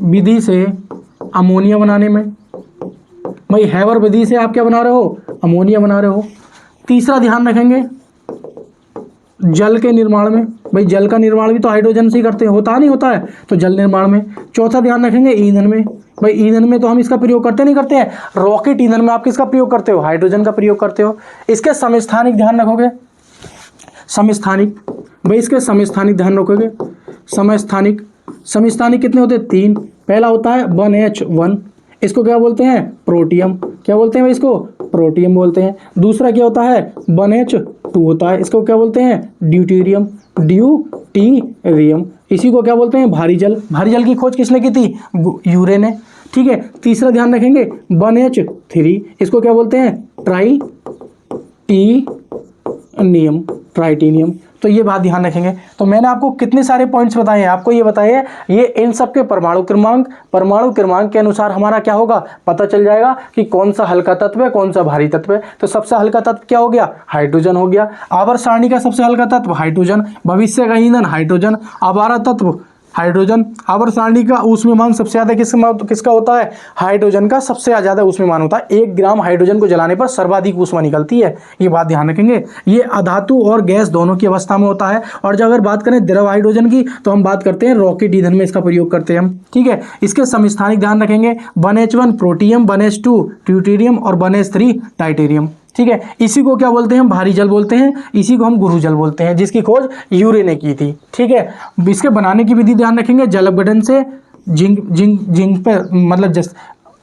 विधि से अमोनिया बनाने में। भाई हैबर विधि से आप क्या बना रहे हो, अमोनिया बना रहे हो। तीसरा ध्यान रखेंगे जल के निर्माण में, भाई जल का निर्माण भी तो हाइड्रोजन से ही करते हैं, होता नहीं होता है, तो जल निर्माण में। चौथा ध्यान रखेंगे ईंधन में, भाई ईंधन में तो हम इसका प्रयोग करते नहीं करते हैं, रॉकेट ईंधन में आप किसका प्रयोग करते हो, हाइड्रोजन का प्रयोग करते हो। इसके समस्थानिक ध्यान रखोगे, समस्थानिक, भाई इसके समस्थानिक ध्यान रखोगे। समस्थानिक, समस्थानिक कितने होते हैं, 3। पहला होता है 1H1, इसको क्या बोलते हैं, प्रोटियम, क्या बोलते हैं भाई, इसको प्रोटियम बोलते हैं। दूसरा क्या होता है 1H2 होता है, इसको क्या बोलते हैं, ड्यूटेरियम, ड्यूटीरियम। इसी को क्या बोलते हैं, भारी जल। भारी जल की खोज किसने की थी, यूरे ने। ठीक है। तीसरा ध्यान रखेंगे 1H3, इसको क्या बोलते हैं, ट्राइटिनियम, ट्राइटिनियम। तो ये बात ध्यान रखेंगे। तो मैंने आपको कितने सारे पॉइंट्स बताए हैं, आपको ये बताए हैं, ये इन सब के परमाणु क्रमांक के अनुसार हमारा क्या होगा, पता चल जाएगा कि कौन सा हल्का तत्व है, कौन सा भारी तत्व है। तो सबसे हल्का तत्व क्या हो गया, हाइड्रोजन हो गया। आवर्त सारणी का सबसे हल्का तत्व हाइड्रोजन, भविष्य का ईंधन हाइड्रोजन, आवारा तत्व हाइड्रोजन। आवर्त सारणी का ऊष्मीमान सबसे ज़्यादा किसका होता है, हाइड्रोजन का सबसे ज़्यादा ऊष्मीमान होता है। 1 ग्राम हाइड्रोजन को जलाने पर सर्वाधिक ऊष्मा निकलती है, ये बात ध्यान रखेंगे। ये अधातु और गैस दोनों की अवस्था में होता है। और जब अगर बात करें द्रव हाइड्रोजन की, तो हम बात करते हैं रॉकेट ईंधन में इसका प्रयोग करते हैं हम। ठीक है। इसके समस्थानिक ध्यान रखेंगे 1H1 प्रोटियम, 1H2 ड्यूटेरियम और 1H3 टाइटेरियम। ठीक है। इसी को क्या बोलते हैं, हम भारी जल बोलते हैं, इसी को हम गुरु जल बोलते हैं, जिसकी खोज यूरे ने की थी। ठीक है। इसके बनाने की विधि ध्यान रखेंगे, जल अपघटन से जिंक पे, मतलब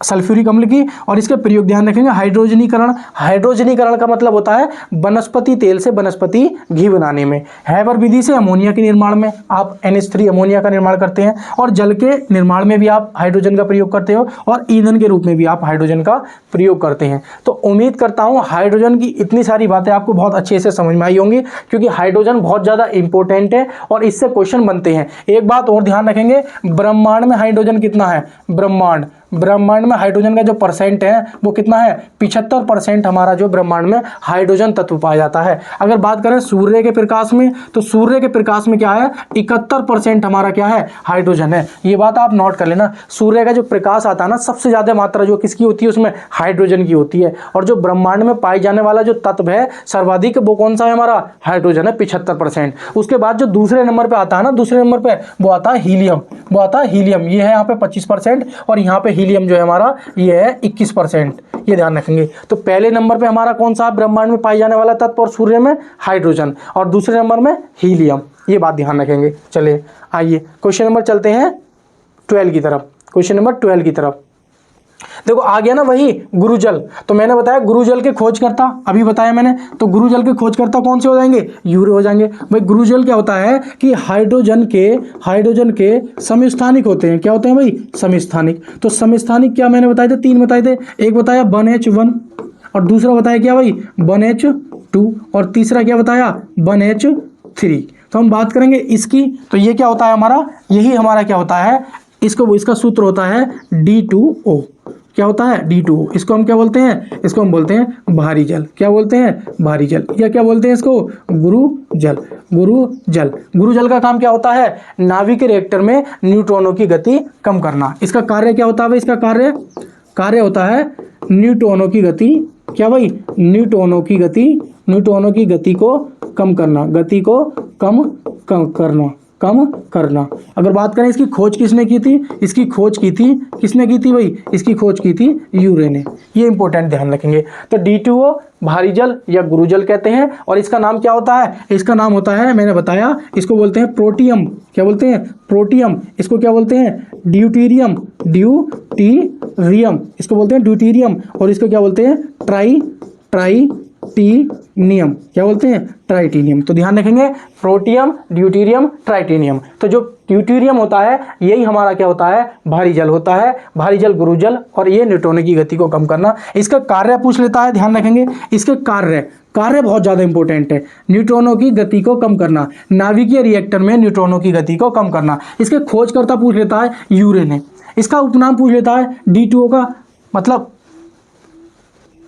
सल्फ्यूरिक अम्ल की। और इसके प्रयोग ध्यान रखेंगे हाइड्रोजनीकरण। हाइड्रोजनीकरण का मतलब होता है वनस्पति तेल से वनस्पति घी बनाने में। हैबर विधि से अमोनिया के निर्माण में आप NH3 अमोनिया का निर्माण करते हैं। और जल के निर्माण में भी आप हाइड्रोजन का प्रयोग करते हो, और ईंधन के रूप में भी आप हाइड्रोजन का प्रयोग करते हैं। तो उम्मीद करता हूँ हाइड्रोजन की इतनी सारी बातें आपको बहुत अच्छे से समझ में आई होंगी, क्योंकि हाइड्रोजन बहुत ज़्यादा इंपॉर्टेंट है और इससे क्वेश्चन बनते हैं। एक बात और ध्यान रखेंगे, ब्रह्मांड में हाइड्रोजन कितना है, ब्रह्मांड में हाइड्रोजन का जो परसेंट है वो कितना है, 75% हमारा जो ब्रह्मांड में हाइड्रोजन तत्व पाया जाता है। अगर बात करें सूर्य के प्रकाश में, तो सूर्य के प्रकाश में क्या है, 71% हमारा क्या है, हाइड्रोजन है। ये बात आप नोट कर लेना। सूर्य का जो प्रकाश आता है ना, सबसे ज़्यादा मात्रा जो किसकी होती है, उसमें हाइड्रोजन की होती है। और जो ब्रह्मांड में पाए जाने वाला जो तत्व है सर्वाधिक, वो कौन सा है, हमारा हाइड्रोजन है, 75%। उसके बाद जो दूसरे नंबर पर आता है ना, दूसरे नंबर पर वो आता है हीलियम, वो आता है हीलियम। ये है यहाँ पे 25% और यहाँ पे हीलियम जो है हमारा ये है 21%, ये ध्यान रखेंगे। तो पहले नंबर पे हमारा कौन सा ब्रह्मांड में पाए जाने वाला तत्व और सूर्य में, हाइड्रोजन, और दूसरे नंबर में हीलियम, ये बात ध्यान रखेंगे। चलिए आइए क्वेश्चन नंबर चलते हैं 12 की तरफ। क्वेश्चन नंबर 12 की तरफ देखो आ गया ना वही गुरुजल। तो मैंने बताया गुरुजल के खोजकर्ता, अभी बताया मैंने, तो गुरुजल के खोजकर्ता कौन से हो जाएंगे, यूरे हो जाएंगे। भाई गुरुजल क्या होता है कि हाइड्रोजन के समस्थानिक होते हैं। क्या होते हैं भाई, समस्थानिक। तो समस्थानिक क्या मैंने बताए थे, 3 बताए थे। एक बताया 1H1 और दूसरा बताया क्या भाई 1H2 और तीसरा क्या बताया 1H3। तो हम बात करेंगे इसकी, तो ये क्या होता है हमारा, यही हमारा क्या होता है, इसका सूत्र होता है D2O। क्या होता है, D2O। इसको हम क्या बोलते हैं, इसको हम बोलते हैं भारी जल। क्या बोलते हैं, भारी जल, या क्या बोलते हैं इसको, गुरुजल। गुरुजल का काम क्या होता है, नाभिक रिएक्टर में न्यूट्रॉनों की गति कम करना। इसका कार्य क्या होता है भाई, इसका कार्य होता है न्यूट्रॉनों की गति, क्या भाई, न्यूट्रॉनों की गति को कम करना, गति को कम करना। अगर बात करें इसकी खोज किसने की थी, इसकी खोज की थी किसने की थी भाई, इसकी खोज की थी यूरे ने। ये इंपॉर्टेंट ध्यान रखेंगे। तो D2O भारी जल या गुरुजल कहते हैं। और इसका नाम क्या होता है, इसका नाम होता है, मैंने बताया, इसको बोलते हैं प्रोटियम। क्या बोलते हैं, प्रोटियम। इसको क्या बोलते हैं, ड्यूटेरियम। इसको बोलते हैं ड्यूटेरियम। और इसको क्या बोलते हैं, ट्राइटिनियम। क्या बोलते हैं, ट्राइटिनियम। तो ध्यान रखेंगे, प्रोटियम, ड्यूटेरियम, ट्राइटिनियम। तो जो ड्यूटेरियम होता है यही हमारा क्या होता है, भारी जल होता है, भारी जल गुरुजल। और ये न्यूट्रॉनों की गति को कम करना। इसका कार्य पूछ लेता है, ध्यान रखेंगे इसके कार्य बहुत ज़्यादा इंपॉर्टेंट है। न्यूट्रॉनों की गति को कम करना, नाभिकीय रिएक्टर में न्यूट्रॉनों की गति को कम करना। इसके खोजकर्ता पूछ लेता है यूरे ने। इसका उपनाम पूछ लेता है D2O का, मतलब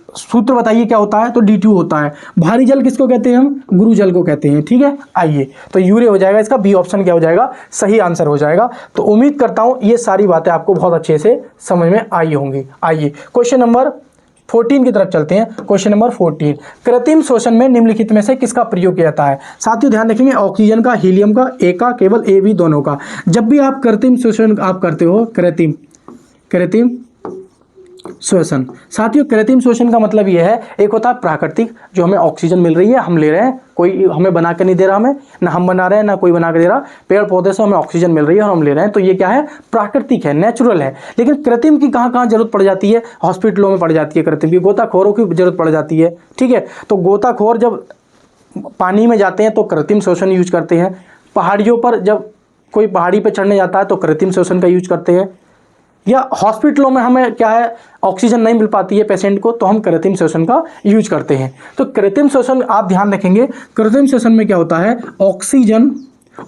सूत्र बताइए क्या होता है, तो D2 होता है। भारी जल किसको कहते हैं हम, गुरु जल को कहते हैं, ठीक है। आइए तो यूरिया हो जाएगा, इसका बी ऑप्शन क्या हो जाएगा, सही आंसर हो जाएगा। तो उम्मीद करता हूं ये सारी बातें आपको बहुत अच्छे से समझ में आई होंगी। आइए क्वेश्चन नंबर 14 की तरफ चलते हैं। क्वेश्चन नंबर 14, कृत्रिम श्वसन में निम्नलिखित में से किसका प्रयोग किया जाता है। साथियों ध्यान रखेंगे, ऑक्सीजन का, हीलियम का, ए का, केवल ए बी दोनों का। जब भी आप कृत्रिम श्वसन आप करते हो, कृत्रिम श्वसन, साथियों कृत्रिम श्वसन का मतलब यह है, एक होता है प्राकृतिक, जो हमें ऑक्सीजन मिल रही है, हम ले रहे हैं, कोई हमें बना के नहीं दे रहा, हमें ना हम बना रहे हैं ना कोई बना के दे रहा, पेड़ पौधे से हमें ऑक्सीजन मिल रही है और हम ले रहे हैं, तो ये क्या है, प्राकृतिक है, नेचुरल है। लेकिन कृत्रिम की कहाँ कहाँ जरूरत पड़ जाती है, हॉस्पिटलों में पड़ जाती है कृत्रिम की, गोताखोरों की जरूरत पड़ जाती है, ठीक है। तो गोताखोर जब पानी में जाते हैं तो कृत्रिम श्वसन यूज करते हैं, पहाड़ियों पर जब कोई पहाड़ी पर चढ़ने जाता है तो कृत्रिम श्वसन का यूज करते हैं, या हॉस्पिटलों में हमें क्या है, ऑक्सीजन नहीं मिल पाती है पेशेंट को, तो हम कृत्रिम श्वसन का यूज करते हैं। तो कृत्रिम श्वसन आप ध्यान रखेंगे, कृत्रिम श्वसन में क्या होता है, ऑक्सीजन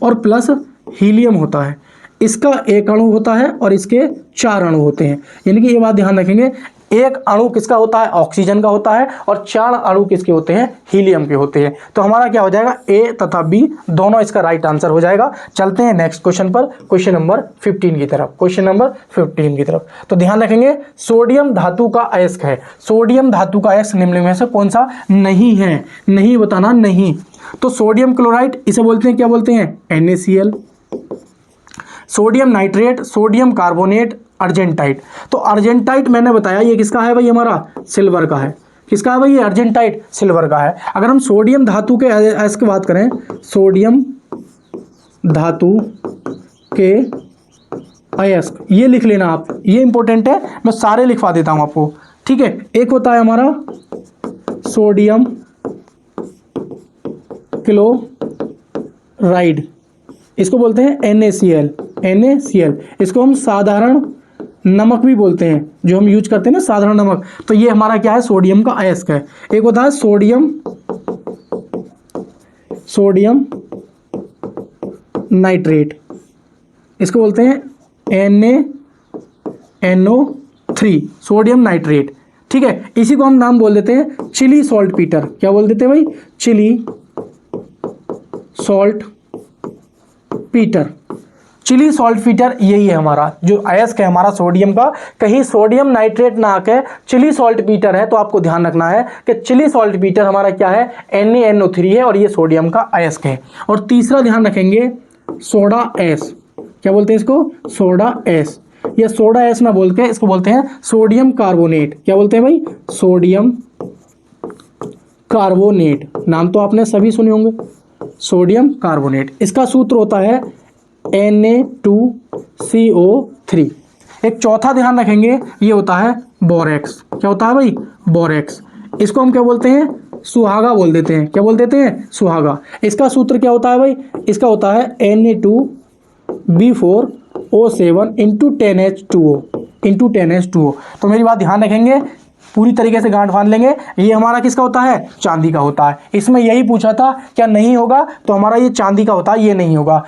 और प्लस हीलियम होता है, इसका एक अणु होता है और इसके 4 अणु होते हैं। यानी कि ये बात ध्यान रखेंगे, एक अणु किसका होता है, ऑक्सीजन का होता है, और 4 अणु किसके होते हैं, हीलियम के होते हैं। तो हमारा क्या हो जाएगा, ए तथा बी दोनों इसका राइट आंसर हो जाएगा। चलते हैं नेक्स्ट क्वेश्चन पर, क्वेश्चन नंबर 15 की तरफ, क्वेश्चन नंबर 15 की तरफ। तो ध्यान रखेंगे, सोडियम धातु का अयस्क है, सोडियम धातु का अयस्क निम्न में से कौन सा नहीं है, नहीं बताना, नहीं। तो सोडियम क्लोराइड, इसे बोलते हैं, क्या बोलते हैं, NaCl, sodium nitrate, sodium carbonate, argentite. तो अर्जेंटाइट मैंने बताया ये किसका है भाई, हमारा सिल्वर का है, किसका है भाई, ये अर्जेंटाइट सिल्वर का है। अगर हम सोडियम धातु के अयस्क की बात करें, सोडियम धातु के अयस्क, ये लिख लेना आप, ये इंपॉर्टेंट है, मैं सारे लिखवा देता हूं आपको, ठीक है। एक होता है हमारा सोडियम क्लोराइड, इसको बोलते हैं NaCl, इसको हम साधारण नमक भी बोलते हैं, जो हम यूज करते हैं ना साधारण नमक। तो ये हमारा क्या है, सोडियम का अयस्क है। एक होता है सोडियम नाइट्रेट, इसको बोलते हैं NaNO3, सोडियम नाइट्रेट, ठीक है। इसी को हम नाम बोल देते हैं चिली सॉल्ट पीटर, क्या बोल देते हैं भाई, Chile saltpetre, Chile saltpetre यही है हमारा जो अयस्क है हमारा सोडियम का। कहीं सोडियम नाइट्रेट ना आके चिली सॉल्ट पीटर है, तो आपको ध्यान रखना है कि चिली सॉल्ट पीटर हमारा क्या है, NaNO3 है, और ये सोडियम का अयस्क है। और तीसरा ध्यान रखेंगे, सोडा एस, क्या बोलते हैं इसको, सोडा एस, या सोडा एस ना बोल के इसको बोलते हैं सोडियम कार्बोनेट, क्या बोलते हैं भाई, सोडियम कार्बोनेट, नाम तो आपने सभी सुने होंगे, सोडियम कार्बोनेट। इसका सूत्र होता है Na2CO3। एक चौथा ध्यान रखेंगे, ये होता है बोरेक्स, क्या होता है भाई, बोरेक्स, इसको हम क्या बोलते हैं, सुहागा बोल देते हैं, क्या बोल देते हैं, सुहागा। इसका सूत्र क्या होता है भाई, इसका होता है Na2B4O7 × 10H2O। तो मेरी बात ध्यान रखेंगे, पूरी तरीके से गांठ बांध लेंगे। ये हमारा किसका होता है, चांदी का होता है। इसमें यही पूछा था क्या नहीं होगा, तो हमारा ये चांदी का होता है, ये नहीं होगा।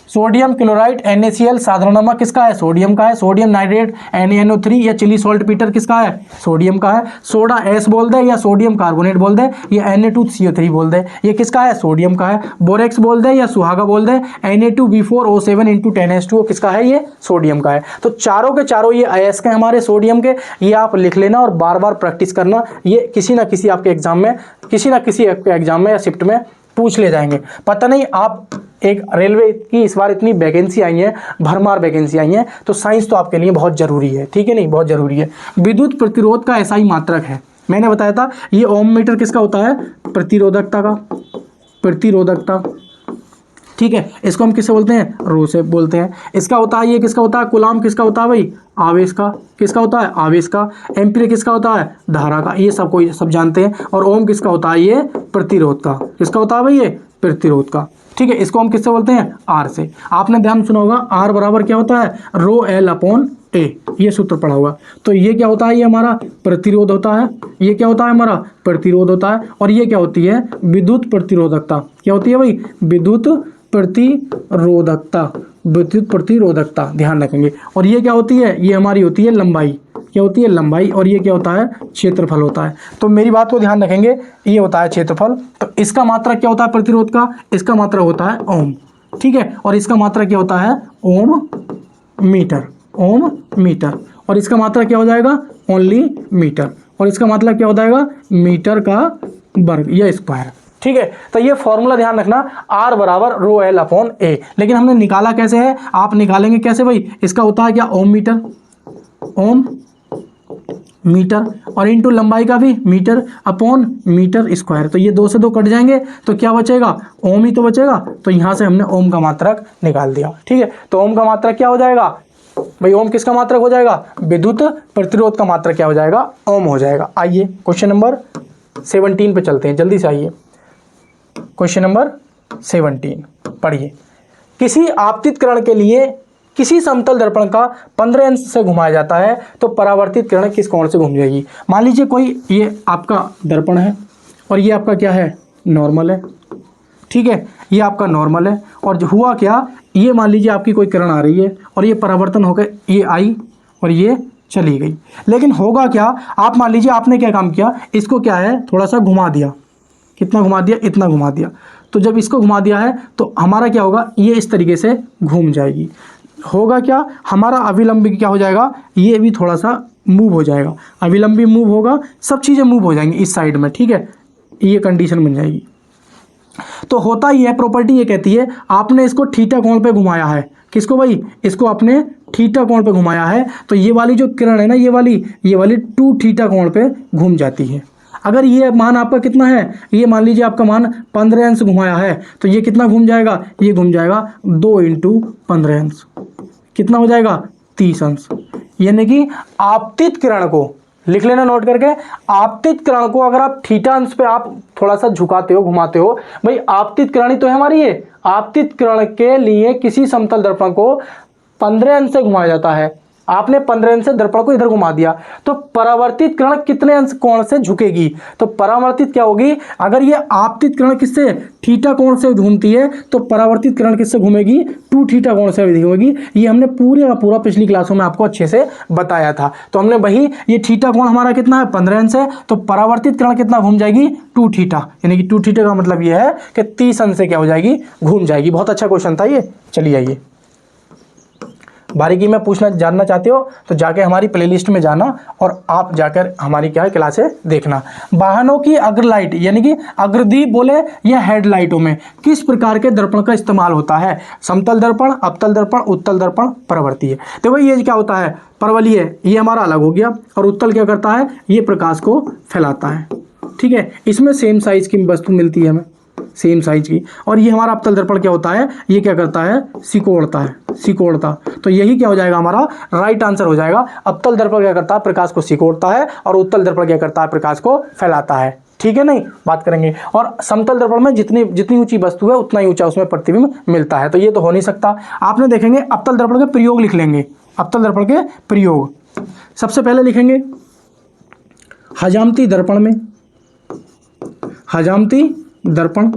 सोडियम क्लोराइड NaCl साधारण नमक किसका है, सोडियम का है। सोडियम नाइट्रेट NaNO3 या चिली सॉल्ट पीटर किसका है, सोडियम का है। सोडा एस बोल दे या सोडियम कार्बोनेट बोल दे या Na2CO3 बोल दे, ये किसका है, सोडियम का है। बोरेक्स बोल दे या सुहागा बोल दे, Na2B4O7 × 10H2O किसका है, ये सोडियम का है। तो चारों के चारों ये अयस्क हैं हमारे सोडियम के, ये आप लिख लेना और बार बार प्रैक्टिस करना। ये किसी ना किसी आपके एग्जाम में, किसी ना किसी एग्जाम में या शिफ्ट में पूछ ले जाएंगे। पता नहीं, आप एक रेलवे की इस बार इतनी वैकेंसी आई है, भरमार वैकेंसी आई है, तो साइंस तो आपके लिए बहुत ज़रूरी है, ठीक है, नहीं बहुत ज़रूरी है। विद्युत प्रतिरोध का ऐसा ही मात्रक है, मैंने बताया था। ये ओम मीटर किसका होता है, प्रतिरोधकता का, प्रतिरोधकता, ठीक है। इसको हम किससे बोलते हैं, रो से बोलते हैं। इसका होता है, ये किसका होता है, कूलाम किसका होता है भाई, आवेश का, किसका होता है, आवेश का। एम्पीयर किसका होता है, धारा का, ये सब कोई सब जानते हैं। और ओम किसका होता है, ये प्रतिरोध का, किसका होता है भाई, ये प्रतिरोध का, ठीक है। इसको हम किससे बोलते हैं, आर से। आपने ध्यान सुना होगा, आर बराबर क्या होता है, ρL/A, ये सूत्र पढ़ा होगा। तो ये क्या होता है, ये हमारा प्रतिरोध होता है, ये क्या होता है हमारा प्रतिरोध होता है। और ये क्या होती है, विद्युत प्रतिरोधकता, क्या होती है भाई, विद्युत प्रतिरोधकता, विद्युत प्रतिरोधकता ध्यान रखेंगे। और ये क्या होती है, ये हमारी होती है लंबाई, क्या होती है लंबाई, और ये क्या होता है क्षेत्रफल होता है। तो मेरी बात को ध्यान रखेंगे, ये होता है क्षेत्रफल। तो इसका मात्रक क्या होता है प्रतिरोध का, इसका मात्रक होता है ओम, ठीक है। और इसका मात्रक क्या होता है ओम मीटर, ओम मीटर। और इसका मात्रक क्या हो जाएगा ओनली मीटर। और इसका मतलब क्या हो जाएगा मीटर का वर्ग या स्क्वायर, ठीक है। तो ये फॉर्मूला ध्यान रखना, R बराबर रो एल अपॉन ए। लेकिन हमने निकाला कैसे है, आप निकालेंगे कैसे भाई, इसका होता है क्या ओम मीटर, ओम मीटर, और इंटू लंबाई का भी मीटर अपॉन मीटर स्क्वायर। तो ये 2 से 2 कट जाएंगे, तो क्या बचेगा ओम ही तो बचेगा। तो यहाँ से हमने ओम का मात्रक निकाल दिया, ठीक है। तो ओम का मात्रक क्या हो जाएगा भाई, ओम किसका मात्रक हो जाएगा, विद्युत प्रतिरोध का मात्रक क्या हो जाएगा, ओम हो जाएगा। आइए क्वेश्चन नंबर 17 पे चलते हैं, जल्दी से आइए। क्वेश्चन नंबर 17 पढ़िए। किसी आपतित किरण के लिए किसी समतल दर्पण का 15 अंश से घुमाया जाता है तो परावर्तित किरण किस कोण से घूम जाएगी। मान लीजिए कोई ये आपका दर्पण है और ये आपका क्या है नॉर्मल है, ठीक है, ये आपका नॉर्मल है। और हुआ क्या, ये मान लीजिए आपकी कोई किरण आ रही है और ये परावर्तन होकर ये आई और ये चली गई। लेकिन होगा क्या, आप मान लीजिए आपने क्या काम किया, इसको क्या है थोड़ा सा घुमा दिया, कितना घुमा दिया, इतना घुमा दिया। तो जब इसको घुमा दिया है तो हमारा क्या होगा, ये इस तरीके से घूम जाएगी। होगा क्या, हमारा अविलंबी क्या हो जाएगा, ये भी थोड़ा सा मूव हो जाएगा, अविलंबी मूव होगा, सब चीज़ें मूव हो जाएंगी इस साइड में, ठीक है। ये कंडीशन बन जाएगी। तो होता ही है, प्रॉपर्टी ये कहती है आपने इसको थीटा कोण पे घुमाया है, किसको भाई, इसको आपने थीटा कोण पे घुमाया है, तो ये वाली जो किरण है ना, ये वाली 2 थीटा कोण पे घूम जाती है। अगर ये मान आपका कितना है, ये मान लीजिए आपका मान 15 अंश घुमाया है, तो ये कितना घूम जाएगा, ये घूम जाएगा 2 × 15 अंश, कितना हो जाएगा 30 अंश। यानी कि आपतित किरण को लिख लेना नोट करके, आपतित किरण को अगर आप थीटा अंश पे आप थोड़ा सा झुकाते हो, घुमाते हो, भाई आपतित किरण ही तो है हमारी ये। आपतित किरण के लिए किसी समतल दर्पण को 15 अंश से घुमाया जाता है, आपने 15 अंश से दर्पण को इधर घुमा दिया, तो परावर्तित किरण कितने अंश कोण से झुकेगी, तो परावर्तित क्या होगी, अगर ये आपतित किरण किससे थीटा कोण से घूमती है तो परावर्तित किरण किससे घूमेगी, 2 थीटा कोण से घूमेगी। ये हमने पूरे का पूरा पिछली क्लासों में आपको अच्छे से बताया था। तो हमने वही, ये थीटा कोण हमारा कितना है 15 अंश है, तो परावर्तित किरण कितना घूम जाएगी 2 थीटा, यानी कि 2 थीटा का मतलब ये है कि 30 अंश से क्या हो जाएगी, घूम जाएगी। बहुत अच्छा क्वेश्चन था ये। चलिए आइए, बारीकी में पूछना जानना चाहते हो तो जाके हमारी प्लेलिस्ट में जाना और आप जाकर हमारी क्या है क्लासें देखना। वाहनों की अग्रलाइट यानी कि अग्रदीप बोले या हेडलाइटों में किस प्रकार के दर्पण का इस्तेमाल होता है, समतल दर्पण, अवतल दर्पण, उत्तल दर्पण, परावर्तीय। देखो ये क्या होता है, परवलीय ये हमारा अलग हो गया, और उत्तल क्या करता है, ये प्रकाश को फैलाता है, ठीक है। इसमें सेम साइज की वस्तु मिलती है हमें, सेम साइज की। और ये हमारा अवतल दर्पण क्या होता है, ये क्या करता है, सिकोड़ता है, सिकोड़ता। तो यही क्या हो जाएगा हमारा राइट आंसर हो जाएगा। अवतल दर्पण क्या करता है, प्रकाश को सिकोड़ता है, और उत्तल दर्पण क्या करता है, प्रकाश को फैलाता है, ठीक है। नहीं बात करेंगे। और समतल दर्पण में जितनी ऊंची वस्तु है उतना ही ऊंचा उसमें प्रतिबिंब मिलता है, तो ये तो हो नहीं सकता। आपने देखेंगे अवतल दर्पण के प्रयोग लिख लेंगे, अवतल दर्पण के प्रयोग सबसे पहले लिखेंगे हजामती दर्पण में, हजामती दर्पण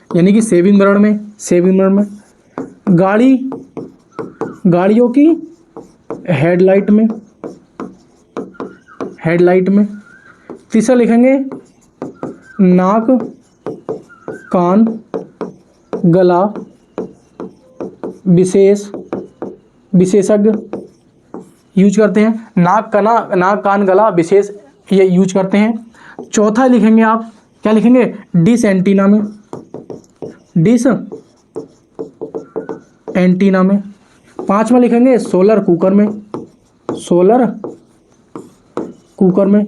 यानी कि सेविंग मिरर में, सेविंग मिरर में, गाड़ियों की हेडलाइट में, हेडलाइट में। तीसरा लिखेंगे नाक, कान, गला, विशेषज्ञ यूज करते हैं, नाक कान गला विशेष ये यूज करते हैं। चौथा लिखेंगे आप क्या लिखेंगे, डिश एंटीना में, डिश एंटीना में। पांचवा लिखेंगे सोलर कुकर में, सोलर कुकर में,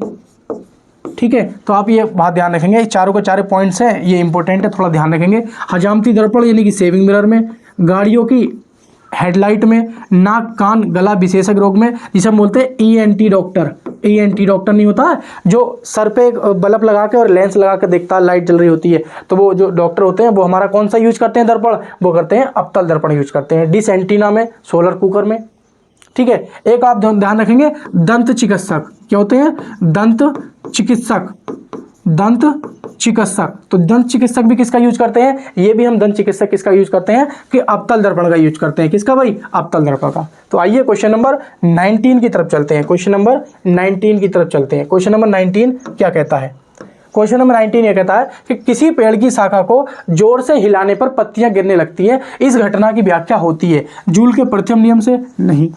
ठीक है। तो आप ये बात ध्यान रखेंगे, चारों के चारों पॉइंट्स हैं, ये इंपॉर्टेंट है, थोड़ा ध्यान रखेंगे। हजामती दर्पण यानी कि सेविंग मिरर में, गाड़ियों की हेडलाइट में, नाक कान गला विशेषज्ञ रोग में, जिसे हम बोलते हैं ENT डॉक्टर। ENT डॉक्टर नहीं होता है जो सर पे बल्ब लगा के और लेंस लगा के देखता है, लाइट जल रही होती है, तो वो जो डॉक्टर होते हैं वो हमारा कौन सा यूज करते हैं दर्पण, वो करते हैं अवतल दर्पण यूज करते हैं, डिश एंटीना में, सोलर कुकर में, ठीक है। एक आप ध्यान रखेंगे दंत चिकित्सक क्या होते हैं, दंत चिकित्सक, दंत चिकित्सक, तो दंत चिकित्सक भी किसका यूज करते हैं, ये भी हम दंत चिकित्सक किसका यूज करते हैं कि अवतल दर्पण का यूज करते हैं। किसका भाई, अवतल दर्पण का। तो आइए क्वेश्चन नंबर 19 की तरफ चलते हैं। क्वेश्चन नंबर 19 की तरफ चलते हैं। क्वेश्चन नंबर 19 क्या कहता है, क्वेश्चन नंबर 19 ये कहता है कि किसी पेड़ की शाखा को जोर से हिलाने पर पत्तियां गिरने लगती है, इस घटना की व्याख्या होती है जूल के प्रथम नियम से, नहीं।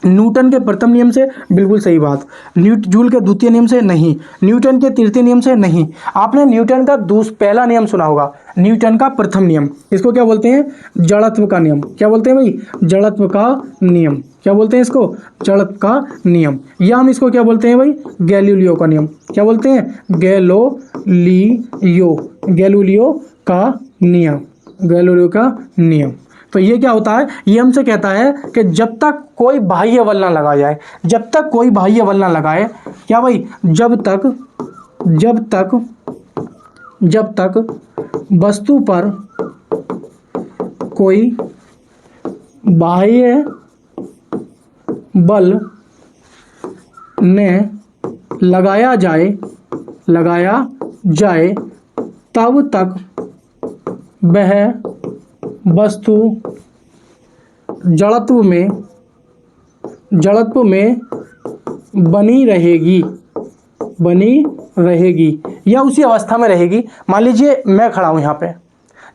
न्यूटन के प्रथम नियम से, बिल्कुल सही बात। जूल के द्वितीय नियम से, नहीं। न्यूटन के तृतीय नियम से, नहीं। आपने न्यूटन का पहला नियम सुना होगा, न्यूटन का प्रथम नियम, इसको क्या बोलते हैं, जड़त्व का नियम। क्या बोलते हैं भाई, जड़त्व का नियम। क्या बोलते हैं इसको, जड़त्व का नियम। या हम इसको क्या बोलते हैं भाई, गैलीलियो का नियम। क्या बोलते हैं, गैलीलियो, गैलीलियो का नियम, गैलीलियो का नियम। तो ये क्या होता है, ये हमसे कहता है कि जब तक कोई बाह्य बल ना लगाया जाए, जब तक कोई बाह्य बल ना लगाए, क्या भाई, जब तक वस्तु पर कोई बाह्य बल ने लगाया जाए तब तक वह वस्तु जड़त्व में बनी रहेगी या उसी अवस्था में रहेगी। मान लीजिए मैं खड़ा हूँ यहाँ पे,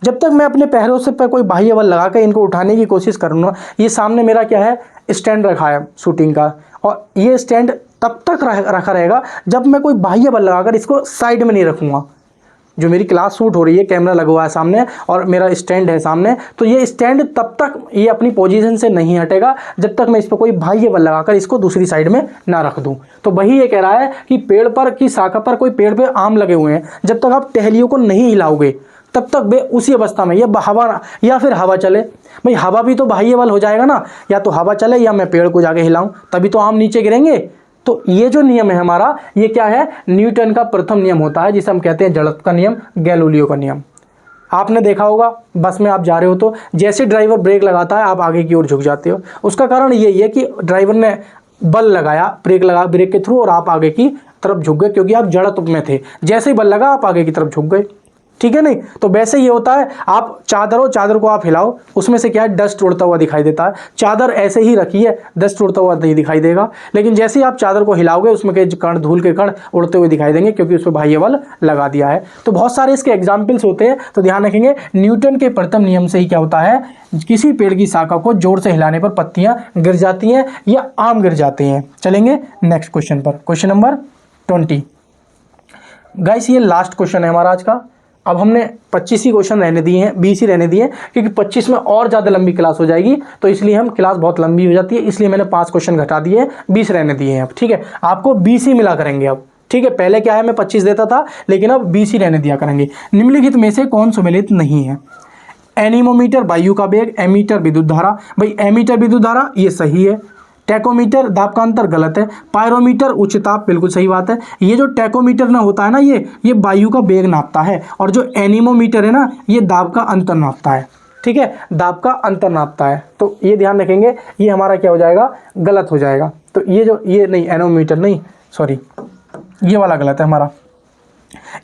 जब तक मैं अपने पैरों से पे कोई बाह्य बल लगा कर इनको उठाने की कोशिश करूँगा, ये सामने मेरा क्या है, स्टैंड रखा है शूटिंग का, और ये स्टैंड तब तक रखा रहेगा जब मैं कोई बाह्य बल लगाकर इसको साइड में नहीं रखूँगा। जो मेरी क्लास शूट हो रही है, कैमरा लगा हुआ है सामने और मेरा स्टैंड है सामने, तो ये स्टैंड तब तक ये अपनी पोजीशन से नहीं हटेगा जब तक मैं इस पर कोई बाह्य बल लगाकर इसको दूसरी साइड में ना रख दूं। तो वही ये कह रहा है कि पेड़ पर की शाखा पर कोई पेड़ पे आम लगे हुए हैं, जब तक आप टहनियों को नहीं हिलाओगे तब तक वे उसी अवस्था में, या हवा या फिर हवा चले, भाई हवा भी तो बाह्य बल हो जाएगा ना, या तो हवा चले या मैं पेड़ को जाके हिलाऊं, तभी तो आम नीचे गिरेंगे। तो ये जो नियम है हमारा, ये क्या है, न्यूटन का प्रथम नियम होता है, जिसे हम कहते हैं जड़त्व का नियम, गैलीलियो का नियम। आपने देखा होगा बस में आप जा रहे हो तो जैसे ड्राइवर ब्रेक लगाता है आप आगे की ओर झुक जाते हो। उसका कारण यही है कि ड्राइवर ने बल लगाया, ब्रेक के थ्रू, और आप आगे की तरफ झुक गए क्योंकि आप जड़त्व में थे। जैसे ही बल लगा आप आगे की तरफ झुक गए, ठीक है नहीं। तो वैसे ये होता है, आप चादर को आप हिलाओ, उसमें से क्या है, डस्ट उड़ता हुआ दिखाई देता है। चादर ऐसे ही रखी है, डस्ट उड़ता हुआ नहीं दिखाई देगा, लेकिन जैसे ही आप चादर को हिलाओगे उसमें के कण, धूल के कण उड़ते हुए दिखाई देंगे क्योंकि उसमें बाह्य बल लगा दिया है। तो बहुत सारे इसके एग्जाम्पल्स होते हैं, तो ध्यान रखेंगे न्यूटन के प्रथम नियम से ही क्या होता है, किसी पेड़ की शाखा को जोर से हिलाने पर पत्तियां गिर जाती हैं या आम गिर जाते हैं। चलेंगे नेक्स्ट क्वेश्चन पर, क्वेश्चन नंबर 20। गाइस ये लास्ट क्वेश्चन है हमारा आज का। अब हमने 25 ही क्वेश्चन रहने दिए हैं, 20 ही रहने दिए हैं, क्योंकि 25 में और ज़्यादा लंबी क्लास हो जाएगी, तो इसलिए हम क्लास बहुत लंबी हो जाती है, इसलिए मैंने 5 क्वेश्चन घटा दिए, 20 रहने दिए हैं अब, ठीक है। आपको 20 ही मिला करेंगे अब, ठीक है। पहले क्या है, मैं 25 देता था, लेकिन अब 20 ही रहने दिया करेंगे। निम्नलिखित में से कौन सुमेलित नहीं है, एनीमोमीटर वायु का वेग, एमीटर विद्युत धारा, भाई एमीटर विद्युत धारा ये सही है, टैकोमीटर दाब का अंतर गलत है, पायरोमीटर उच्च ताप बिल्कुल सही बात है। ये जो टैकोमीटर ना होता है ना, ये वायु का वेग नापता है, और जो एनीमोमीटर है ना, ये दाब का अंतर नापता है, ठीक है, दाब का अंतर नापता है। तो ये ध्यान रखेंगे, ये हमारा क्या हो जाएगा, गलत हो जाएगा। तो ये नहीं, एनीमोमीटर नहीं, सॉरी ये वाला गलत है हमारा,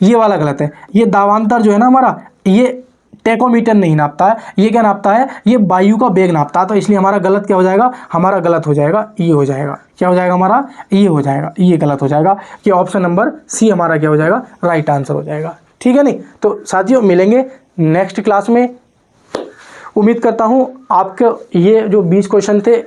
ये वाला गलत है। ये दाबांतर जो है ना हमारा, ये टैकोमीटर नहीं नापता है, ये क्या नापता है, ये वायु का वेग नापता है। तो इसलिए हमारा गलत क्या हो जाएगा, हमारा गलत हो जाएगा, ये हो जाएगा, क्या हो जाएगा हमारा, ये हो जाएगा, ये गलत हो जाएगा, कि ऑप्शन नंबर सी हमारा क्या हो जाएगा, राइट आंसर हो जाएगा, ठीक है नहीं। तो साथियों मिलेंगे नेक्स्ट क्लास में। उम्मीद करता हूँ आपके ये जो 20 क्वेश्चन थे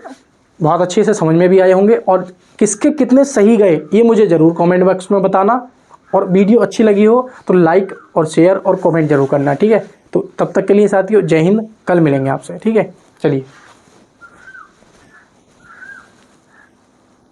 बहुत अच्छे से समझ में भी आए होंगे, और किसके कितने सही गए ये मुझे ज़रूर कमेंट बॉक्स में बताना, और वीडियो अच्छी लगी हो तो लाइक और शेयर और कमेंट जरूर करना, ठीक है। तो तब तक के लिए साथियों जय हिंद, कल मिलेंगे आपसे, ठीक है, चलिए।